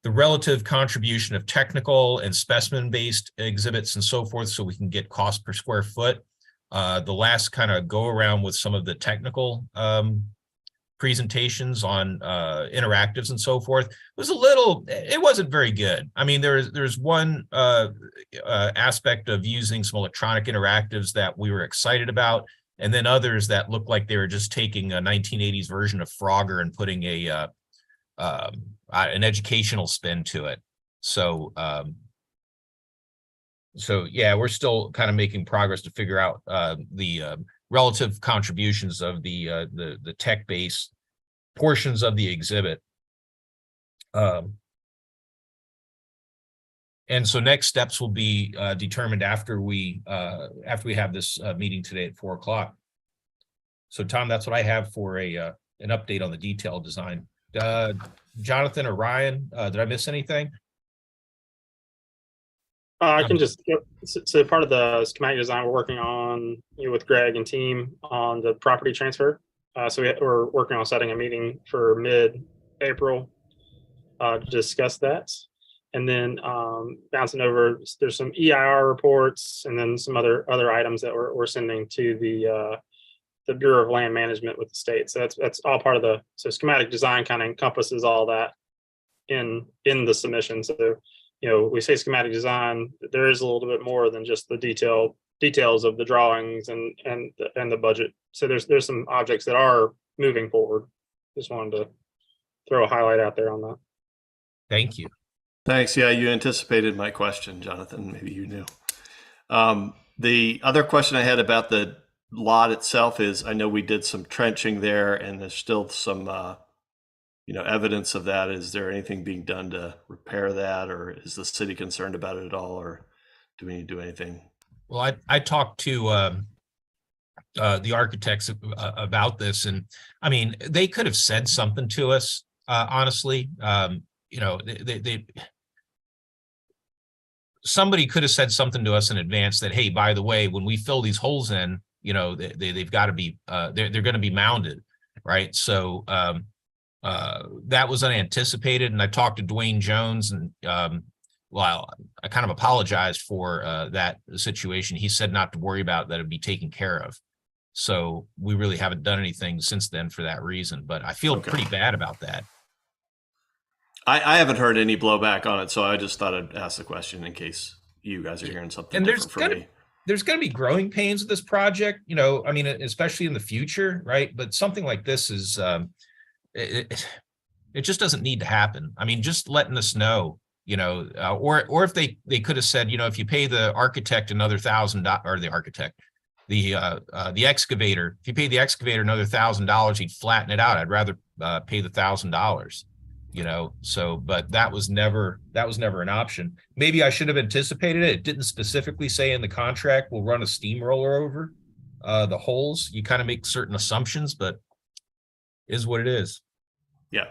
the relative contribution of technical and specimen-based exhibits and so forth, so we can get cost per square foot. The last kind of go around with some of the technical presentations on interactives and so forth was it wasn't very good. I mean, there's one aspect of using some electronic interactives that we were excited about, and then others that looked like they were just taking a 1980s version of Frogger and putting an educational spin to it. So yeah, we're still kind of making progress to figure out the relative contributions of the tech-based portions of the exhibit. And so next steps will be determined after we have this meeting today at 4 o'clock. So Tom, that's what I have for an update on the detailed design. Jonathan or Ryan, did I miss anything? I can just, so part of the schematic design we're working on with Greg and team on the property transfer. So we're working on setting a meeting for mid-April to discuss that. And then bouncing over, there's some EIR reports and then some other items that we're sending to the Bureau of Land Management with the state. So that's all part of so schematic design kind of encompasses all that in the submission. So, we say schematic design, there is a little bit more than just the details of the drawings and the budget. So there's some objects that are moving forward. Just wanted to throw a highlight out there on that. Thank you. Thanks. Yeah, you anticipated my question, Jonathan. Maybe you knew. The other question I had about the lot itself is, I know we did some trenching there and there's still some evidence of that. Is there anything being done to repair that, or is the city concerned about it at all, or do we need to do anything? Well, I talked to the architects about this, and I mean, they could have said something to us, honestly. They somebody could have said something to us in advance that, hey, by the way, when we fill these holes in, you know, they've got to be, they're going to be mounded, right? So that was unanticipated. And I talked to Dwayne Jones, and well, I kind of apologized for that situation. He said not to worry about that; it'd be taken care of. So we really haven't done anything since then for that reason. But I feel pretty bad about that. I haven't heard any blowback on it, so I just thought I'd ask the question in case you guys are hearing something And different from me. There's going to be growing pains with this project, you know, I mean, especially in the future, right? But something like this is, it just doesn't need to happen. I mean, just letting us know, you know, or if they could have said, you know, if you pay the architect another $1,000, or the architect, the excavator, if you pay the excavator another $1,000, he'd flatten it out. I'd rather pay the $1,000. You know, so, but that was never an option. Maybe I should have anticipated it. It didn't specifically say in the contract we'll run a steamroller over the holes. You kind of make certain assumptions, but is what it is. Yeah.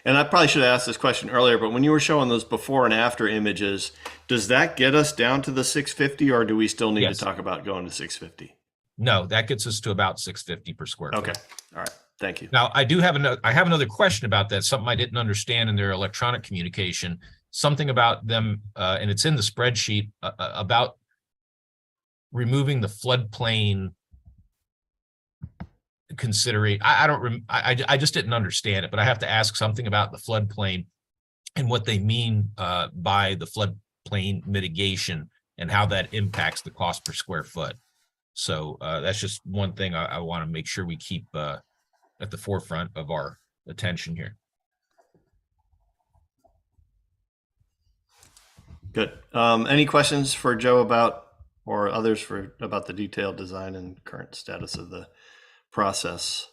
And I probably should have asked this question earlier, but when you were showing those before and after images, does that get us down to the 650, or do we still need to talk about going to 650? No, that gets us to about 650 per square foot. Okay. All right. Thank you. Now, I have another question about that, something I didn't understand in their electronic communication, something about them, and it's in the spreadsheet, about removing the floodplain consideration. I just didn't understand it, but I have to ask something about the floodplain and what they mean by the floodplain mitigation and how that impacts the cost per square foot. So that's just one thing I want to make sure we keep at the forefront of our attention here. Good. Any questions for Joe about, or others about the detailed design and current status of the process?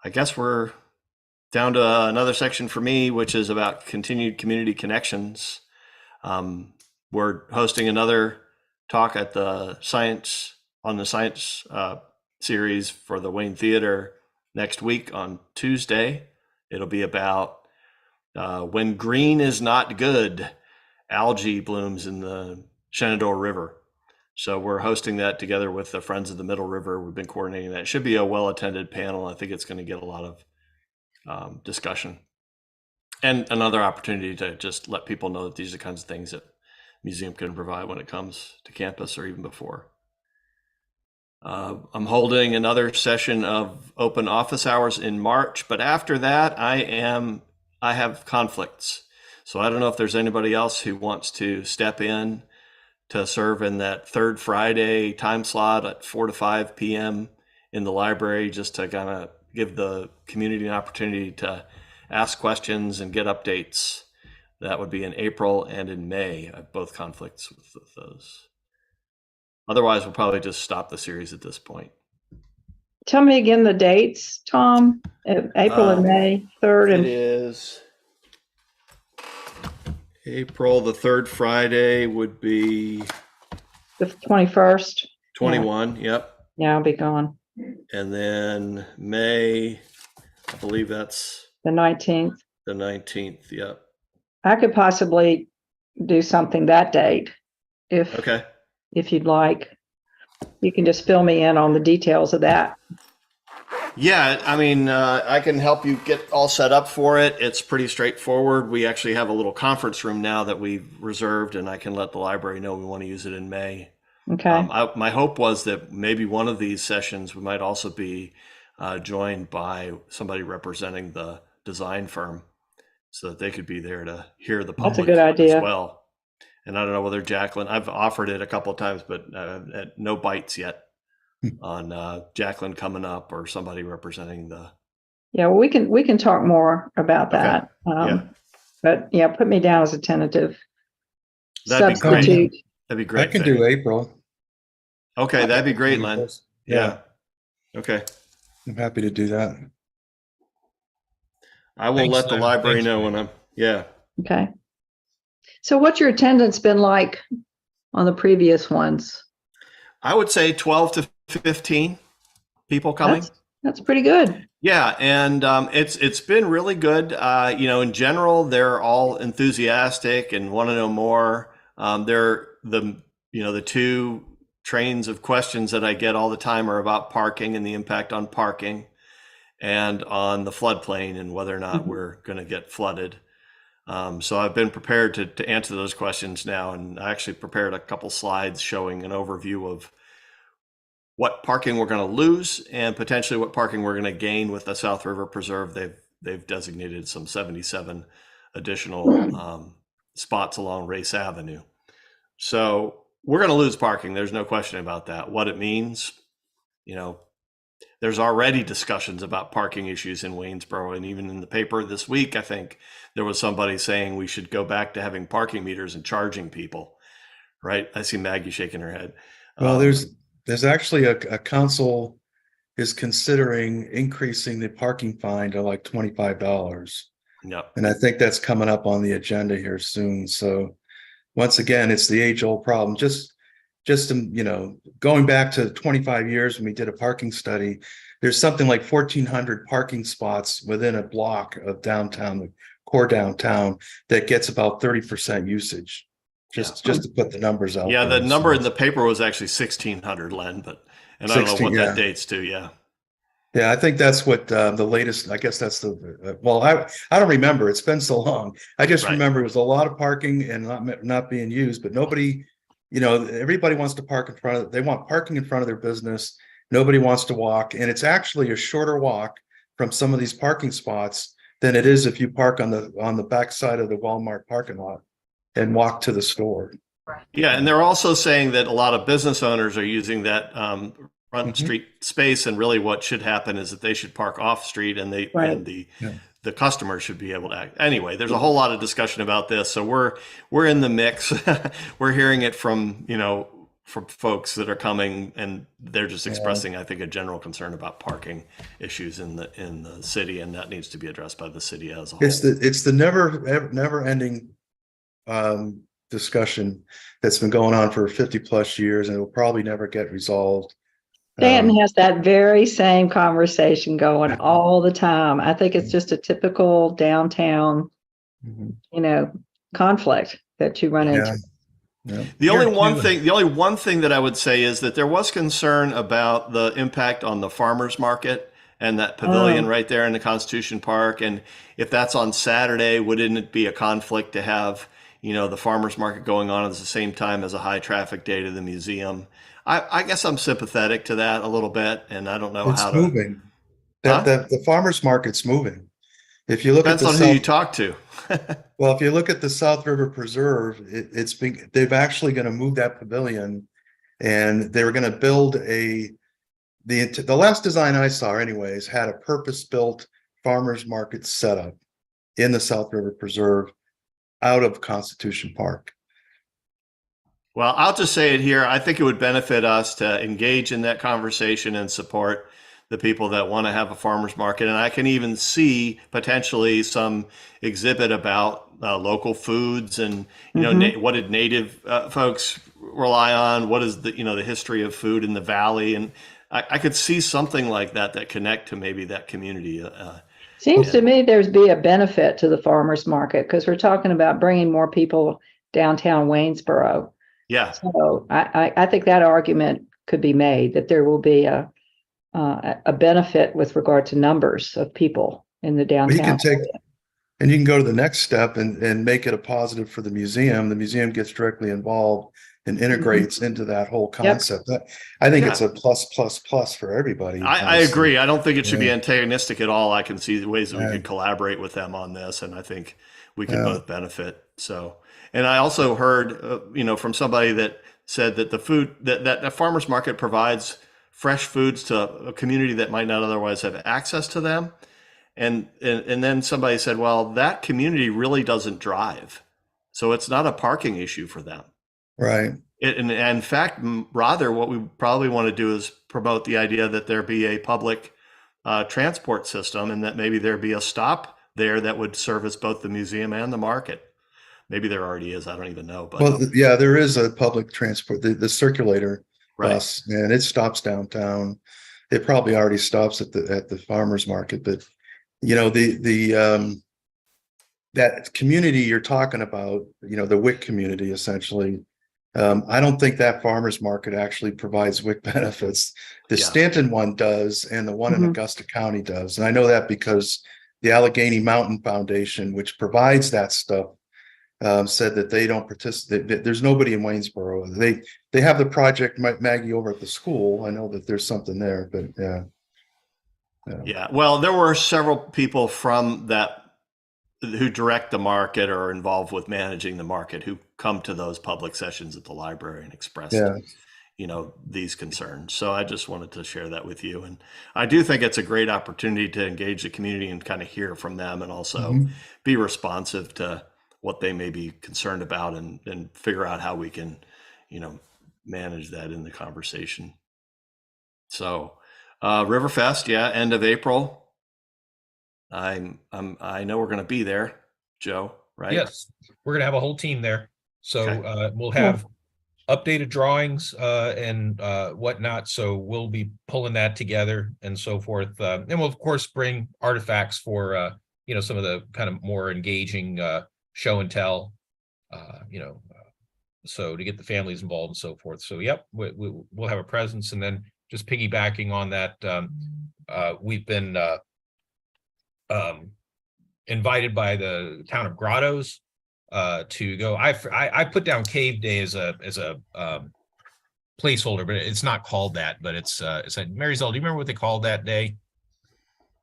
I guess we're down to another section for me, which is about continued community connections. We're hosting another talk at the science series for the Wayne Theater next week on Tuesday. It'll be about when green is not good, algae blooms in the Shenandoah River. So we're hosting that together with the Friends of the Middle River. We've been coordinating that. It should be a well-attended panel. I think it's going to get a lot of discussion and another opportunity to just let people know that these are the kinds of things that museum can provide when it comes to campus or even before. I'm holding another session of open office hours in March, but after that, I have conflicts. So I don't know if there's anybody else who wants to step in to serve in that third Friday time slot at 4 to 5 p.m. in the library, just to kind of give the community an opportunity to ask questions and get updates. That would be in April and in May. I have both conflicts with those. Otherwise, we'll probably just stop the series at this point. Tell me again the dates, Tom. April and May, 3rd and. It is April, the third Friday would be The 21st. 21. Yep. Yeah, I'll be gone. And then May, I believe that's The 19th. the 19th. Yep. I could possibly do something that date Okay. if you'd like. You can just fill me in on the details of that. Yeah, I mean, I can help you get all set up for it. It's pretty straightforward. We actually have a little conference room now that we've reserved, and I can let the library know we want to use it in May. Okay. My hope was that maybe one of these sessions we might also be joined by somebody representing the design firm, so that they could be there to hear the public. That's a good idea. As well. And I don't know whether Jacqueline, I've offered it a couple of times, but no bites yet on Jacqueline coming up or somebody representing the. Yeah, well, we can talk more about that. Yeah. But yeah, put me down as a tentative That'd be great. substitute. That'd be great. I can do April. Okay, that'd be great, Len. Yeah. Okay. I'm happy to do that. I will Thanks, let the Len. library Thanks, know Len. when I'm, Okay. So what's your attendance been like on the previous ones? I would say 12 to 15 people coming. That's pretty good. Yeah, and it's been really good. In general, they're all enthusiastic and want to know more. They're the two trains of questions that I get all the time are about parking and the impact on parking, and on the floodplain and whether or not we're going to get flooded. So I've been prepared to answer those questions now, and I actually prepared a couple slides showing an overview of what parking we're going to lose and potentially what parking we're going to gain with the South River Preserve. They've designated some 77 additional spots along Race Avenue. So we're going to lose parking. There's no question about that. What it means, there's already discussions about parking issues in Waynesboro, and even in the paper this week, I think there was somebody saying we should go back to having parking meters and charging people. Right? I see Maggie shaking her head. Well, there's actually a council is considering increasing the parking fine to like $25. Yep. And I think that's coming up on the agenda here soon. So once again, it's the age-old problem. Just going back to 25 years when we did a parking study, there's something like 1,400 parking spots within a block of downtown, the core downtown, that gets about 30% usage. Just to put the numbers out. Yeah, there. the number in the paper was actually 1,600, Len, and I don't know what that dates to. Yeah. Yeah, I think that's what the latest. I guess that's the. Well, I don't remember. It's been so long. I just remember it was a lot of parking and not being used. But nobody, everybody wants to park in front of. They want parking in front of their business. Nobody wants to walk, and it's actually a shorter walk from some of these parking spots than it is if you park on the back side of the Walmart parking lot and walk to the store. Yeah, and they're also saying that a lot of business owners are using that front street space, and really what should happen is that they should park off street, and the customer should be able to act. Anyway, there's a whole lot of discussion about this, so we're in the mix. We're hearing it from from folks that are coming, and they're just expressing, I think, a general concern about parking issues in the city, and that needs to be addressed by the city as a whole. It's the never ending discussion that's been going on for 50 plus years, and it will probably never get resolved. Stanton has that very same conversation going all the time. I think it's just a typical downtown, conflict that you run into. Yeah. The only one thing that I would say is that there was concern about the impact on the farmers market and that pavilion right there in the Constitution Park. And if that's on Saturday, wouldn't it be a conflict to have, the farmers market going on at the same time as a high traffic day to the museum? I guess I'm sympathetic to that a little bit, and I don't know how to. It's moving. The farmers market's moving. If you look at who you talk to. Well, if you look at the South River Preserve, they've actually going to move that pavilion, and they were going to build the last design I saw, anyways, had a purpose-built farmers market setup in the South River Preserve out of Constitution Park. Well, I'll just say it here. I think it would benefit us to engage in that conversation and support the people that want to have a farmer's market. And I can even see potentially some exhibit about local foods and, what did native folks rely on? What is the history of food in the valley? And I could see something like that connect to maybe that community. Seems to me there's be a benefit to the farmers market, because we're talking about bringing more people downtown Waynesboro. Yeah. So I think that argument could be made that there will be a benefit with regard to numbers of people in the downtown. And you can go to the next step and make it a positive for the museum. The museum gets directly involved and integrates into that whole concept. I think it's a plus for everybody. I agree. I don't think it should be antagonistic at all. I can see the ways that we could collaborate with them on this, and I think we can both benefit. So. And I also heard, from somebody that said that the food that the farmers market provides fresh foods to a community that might not otherwise have access to them. And then somebody said, well, that community really doesn't drive, so it's not a parking issue for them. Right. And in fact, rather, what we probably want to do is promote the idea that there be a public transport system, and that maybe there be a stop there that would service both the museum and the market. Maybe there already is. I don't even know. But there is a public transport, the circulator bus, and it stops downtown. it probably already stops at the farmer's market, but you know, that community you're talking about, you know, the WIC community essentially. I don't think that farmer's market actually provides WIC benefits. The Yeah. Stanton one does, and the one in Mhm. Augusta County does. And I know that because the Allegheny Mountain Foundation, which provides that stuff, said that they don't participate. There's nobody in Waynesboro. They have the Project Maggie over at the school. I know that there's something there, but yeah. Yeah, well, there were several people from that who direct the market or are involved with managing the market who come to those public sessions at the library and expressed, Yeah. you know, these concerns. So I just wanted to share that with you. And I do think it's a great opportunity to engage the community and kind of hear from them and also Mhm. be responsive to what they may be concerned about and figure out how we can, you know, manage that in the conversation. So Riverfest, yeah, end of April. I know we're going to be there, Joe, right? Yes, we're gonna have a whole team there. So Okay. we'll have updated drawings and whatnot. So we'll be pulling that together and so forth. And we'll of course bring artifacts for you know, some of the kind of more engaging show and tell. You know, so to get the families involved and so forth. So yep, we'll have a presence. And then just piggybacking on that, we've been invited by the town of Grottoes to go. I put down Cave Day as a placeholder, but it's not called that. But it's Mary Zell, do you remember what they called that day?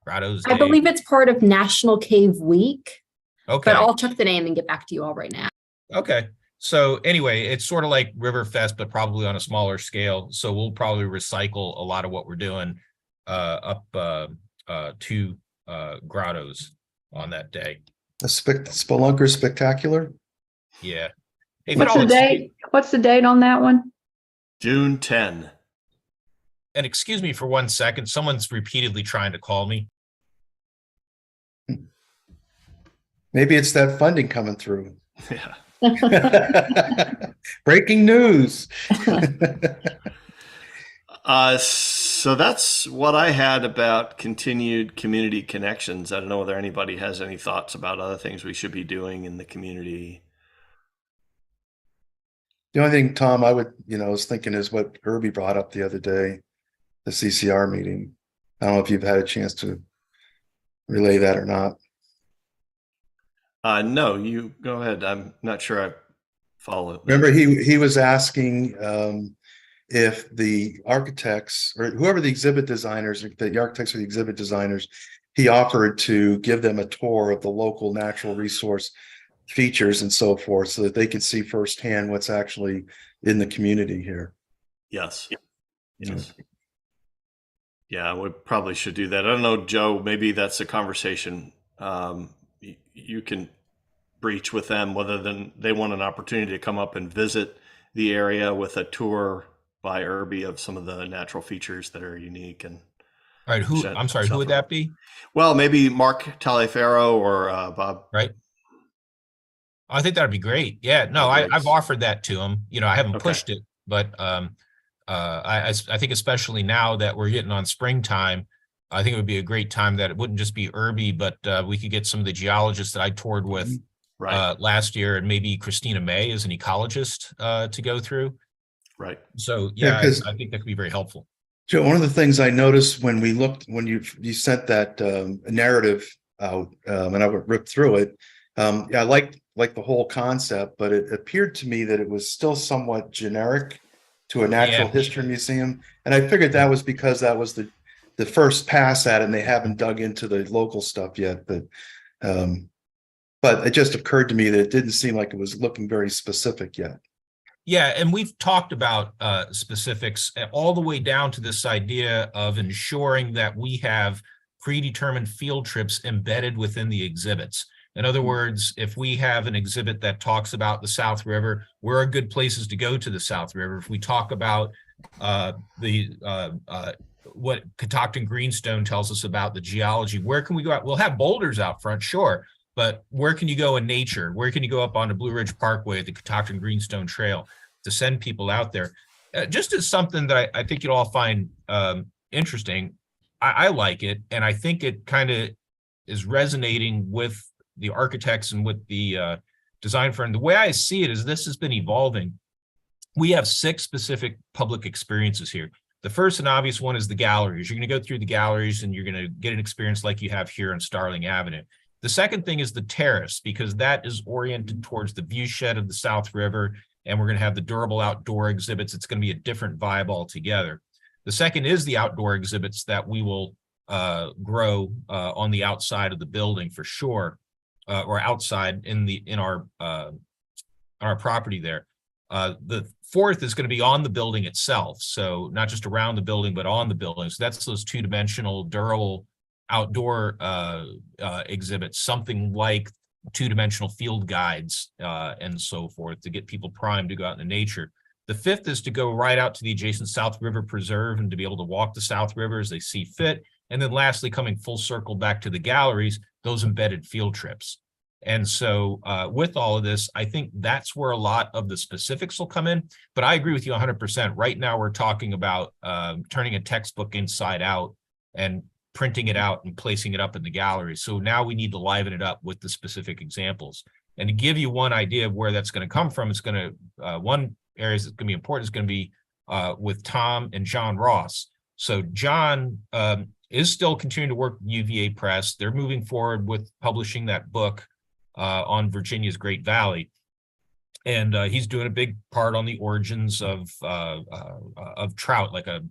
Grottoes Day? I believe it's part of National Cave Week, Okay. but I'll check the name and get back to you all right now. Okay. So anyway, it's sort of like Riverfest, but probably on a smaller scale. So we'll probably recycle a lot of what we're doing up to Grottoes on that day. A Spelunker Spectacular. Yeah. If What's it the all- date? What's the date on that one? June 10. And excuse me for 1 second, someone's repeatedly trying to call me. Maybe it's that funding coming through. Yeah. Breaking news. So that's what I had about continued community connections. I don't know whether anybody has any thoughts about other things we should be doing in the community. The only thing, Tom, I was thinking is what Herbie brought up the other day, the CCR meeting. I don't know if you've had a chance to relay that or not. No, you go ahead. I'm not sure I follow it. Remember, he was asking if the architects or whoever the exhibit designers, the architects or the exhibit designers, he offered to give them a tour of the local natural resource features and so forth so that they could see firsthand what's actually in the community here. Yes. Yes. Yeah, we probably should do that. I don't know, Joe, maybe that's a conversation you can breach with them, whether they want an opportunity to come up and visit the area with a tour by Irby of some of the natural features that are unique. And All right, I'm sorry, who would that be? Well, maybe Mark Taliaferro or Bob. Right. I think that'd be great. Yeah, no, I've offered that to him. You know, I haven't pushed it, but I think especially now that we're getting on springtime, I think it would be a great time that it wouldn't just be Irby, but we could get some of the geologists that I toured with last year, and maybe Christina May as an ecologist to go through. Right. So Yeah, I think that could be very helpful. Joe, one of the things I noticed when you sent that narrative out, and I would rip through it. I like the whole concept, but it appeared to me that it was still somewhat generic to a natural history museum, and I figured that was because that was the first pass at it, and they haven't dug into the local stuff yet. But it just occurred to me that it didn't seem like it was looking very specific yet. Yeah, and we've talked about specifics all the way down to this idea of ensuring that we have predetermined field trips embedded within the exhibits. In other words, if we have an exhibit that talks about the South River, where are good places to go to the South River? If we talk about what Catoctin Greenstone tells us about the geology, where can we go out? We'll have boulders out front, sure, but where can you go in nature? Where can you go up onto Blue Ridge Parkway at the Catoctin Greenstone Trail to send people out there? Just as something that I think you'll all find interesting. I like it, and I think it kind of is resonating with the architects and with the design firm. The way I see it is this has been evolving. We have 6 specific public experiences here. The first and obvious one is the galleries. You're going to go through the galleries and you're going to get an experience like you have here on Starling Avenue. The second thing is the terrace, because that is oriented towards the view shed of the South River, and we're going to have the durable outdoor exhibits. It's going to be a different vibe altogether. The second is the outdoor exhibits that we will grow on the outside of the building for sure, or outside in our property there. The fourth is going to be on the building itself. So not just around the building, but on the building. So that's those 2-dimensional durable outdoor exhibits, something like 2-dimensional field guides and so forth, to get people primed to go out in nature. The fifth is to go right out to the adjacent South River Preserve and to be able to walk the South River as they see fit. And then lastly, coming full circle back to the galleries, those embedded field trips. And so with all of this, I think that's where a lot of the specifics will come in. But I agree with you 100%. Right now, we're talking about turning a textbook inside out and printing it out and placing it up in the gallery. So now we need to liven it up with the specific examples. And to give you one idea of where that's going to come from, it's going to, one area that's going to be important is going to be with Tom and John Ross. So John is still continuing to work with UVA Press. They're moving forward with publishing that book on Virginia's Great Valley. And he's doing a big part on the origins of trout, like a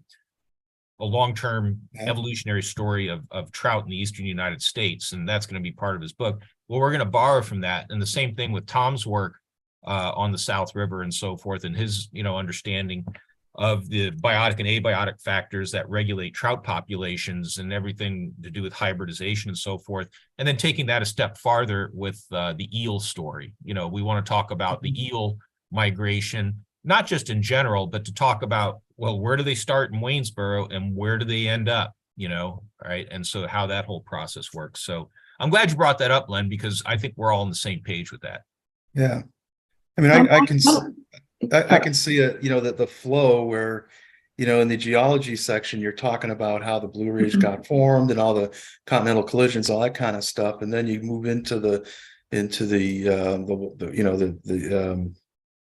long-term evolutionary story of trout in the eastern United States. And that's going to be part of his book. Well, we're going to borrow from that. And the same thing with Tom's work on the South River and so forth, and his, understanding of the biotic and abiotic factors that regulate trout populations and everything to do with hybridization and so forth. And then taking that a step farther with the eel story. We want to talk about the eel migration, not just in general, but to talk about, well, where do they start in Waynesboro and where do they end up, right? And so how that whole process works. So I'm glad you brought that up, Len, because I think we're all on the same page with that. Yeah. I mean, I can see it, that the flow where, in the geology section, you're talking about how the Blue Ridge got formed and all the continental collisions, all that kind of stuff. And then you move into the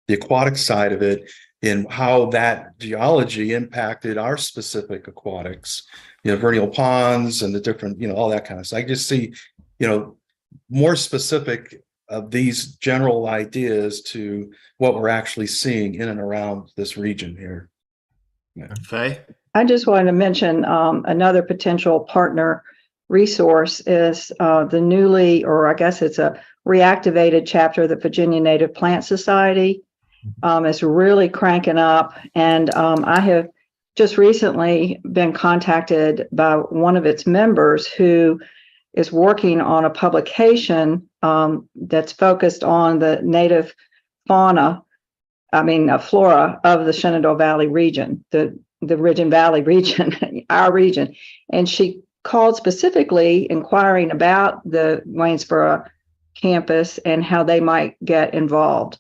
aquatic side of it, and how that geology impacted our specific aquatics, vernal ponds and the different, all that kind of stuff. I just see, more specific of these general ideas to what we're actually seeing in and around this region here. Faye? I just wanted to mention another potential partner resource is the newly, or I guess it's a reactivated chapter of the Virginia Native Plant Society. Is really cranking up, and I have just recently been contacted by one of its members who is working on a publication that's focused on the native flora of the Shenandoah Valley region, the Ridge and Valley region, our region. And she called specifically inquiring about the Waynesboro campus and how they might get involved.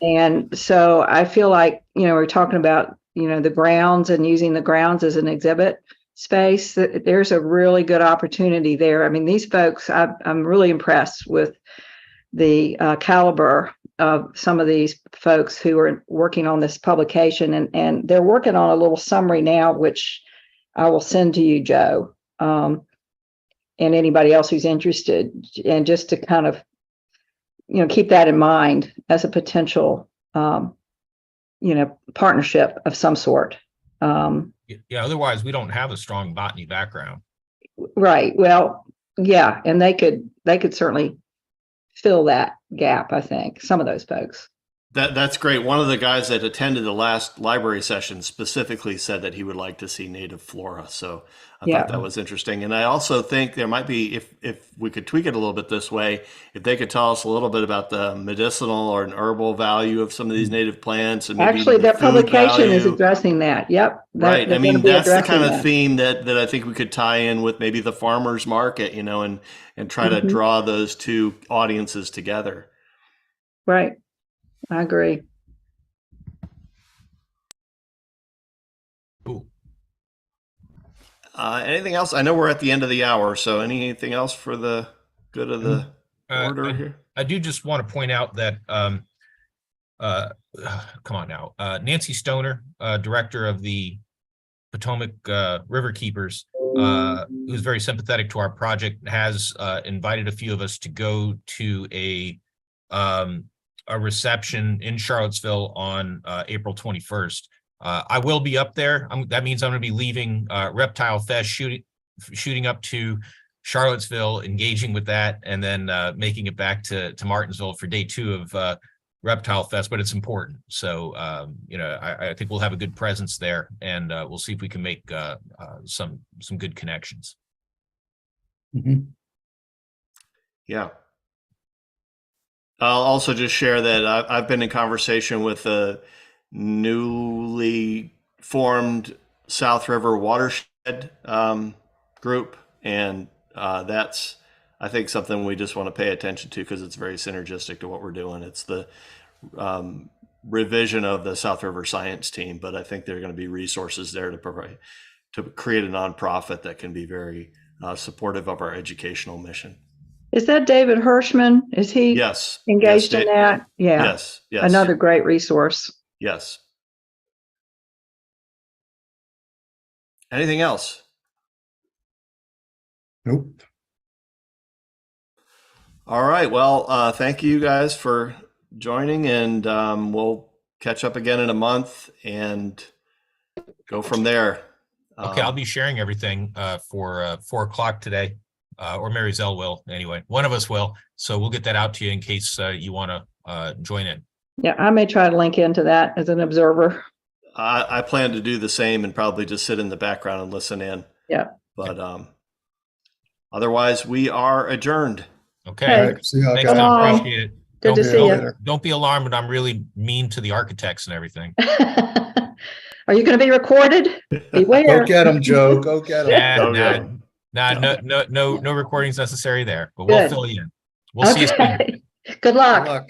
And so I feel like, we're talking about, the grounds and using the grounds as an exhibit space. There's a really good opportunity there. I mean, these folks, I'm really impressed with the caliber of some of these folks who are working on this publication, and they're working on a little summary now, which I will send to you, Joe, and anybody else who's interested, and just to kind of keep that in mind as a potential, partnership of some sort. Yeah. Otherwise, we don't have a strong botany background. Right. Well, yeah, and they could certainly fill that gap. I think some of those folks. That's great. One of the guys that attended the last library session specifically said that he would like to see native flora. So I thought that was interesting. And I also think there might be, if we could tweak it a little bit this way, if they could tell us a little bit about the medicinal or an herbal value of some of these native plants. And maybe actually, their publication value. is addressing that. Yep. Right. I mean, that's the kind of theme that I think we could tie in with maybe the farmer's market, and try to draw those two audiences together. Right. I agree. Ooh. Anything else? I know we're at the end of the hour, so anything else for the good of the order here? I do just want to point out that, come on now, Nancy Stoner, director of the Potomac River Keepers, who's very sympathetic to our project, has invited a few of us to go to a reception in Charlottesville on April 21st. I will be up there. That means I'm going to be leaving Reptile Fest, shooting up to Charlottesville, engaging with that, and then making it back to Martinsville for day 2 of Reptile Fest. But it's important, so I think we'll have a good presence there, and we'll see if we can make some good connections. Mhm. Yeah. I'll also just share that I've been in conversation with a newly formed South River Watershed group, and that's, I think, something we just want to pay attention to because it's very synergistic to what we're doing. It's the revision of the South River Science Team, but I think there are going to be resources there to provide, to create a nonprofit that can be very supportive of our educational mission. Is that David Hirschman? Is he Yes. engaged Yes, in that? Yeah. Yes. Yes. Another great resource. Yes. Anything else? Nope. All right. Well, thank you guys for joining, and we'll catch up again in a month and go from there. Okay, I'll be sharing everything for 4 o'clock today, or Mary Zell will. Anyway, one of us will. So we'll get that out to you in case you want to join in. Yeah, I may try to link into that as an observer. I plan to do the same and probably just sit in the background and listen in. Yeah. But otherwise, we are adjourned. Okay. Okay. See how it Thanks, goes. Tom. Bye. Appreciate it. Good to Don't- see don't- you. Don't be alarmed, but I'm really mean to the architects and everything. Are you going to be recorded? Beware. Go get them, Joe. Go get them. No recordings necessary there, but we'll Good. fill you in. We'll see you soon. Okay. Good Good luck. luck.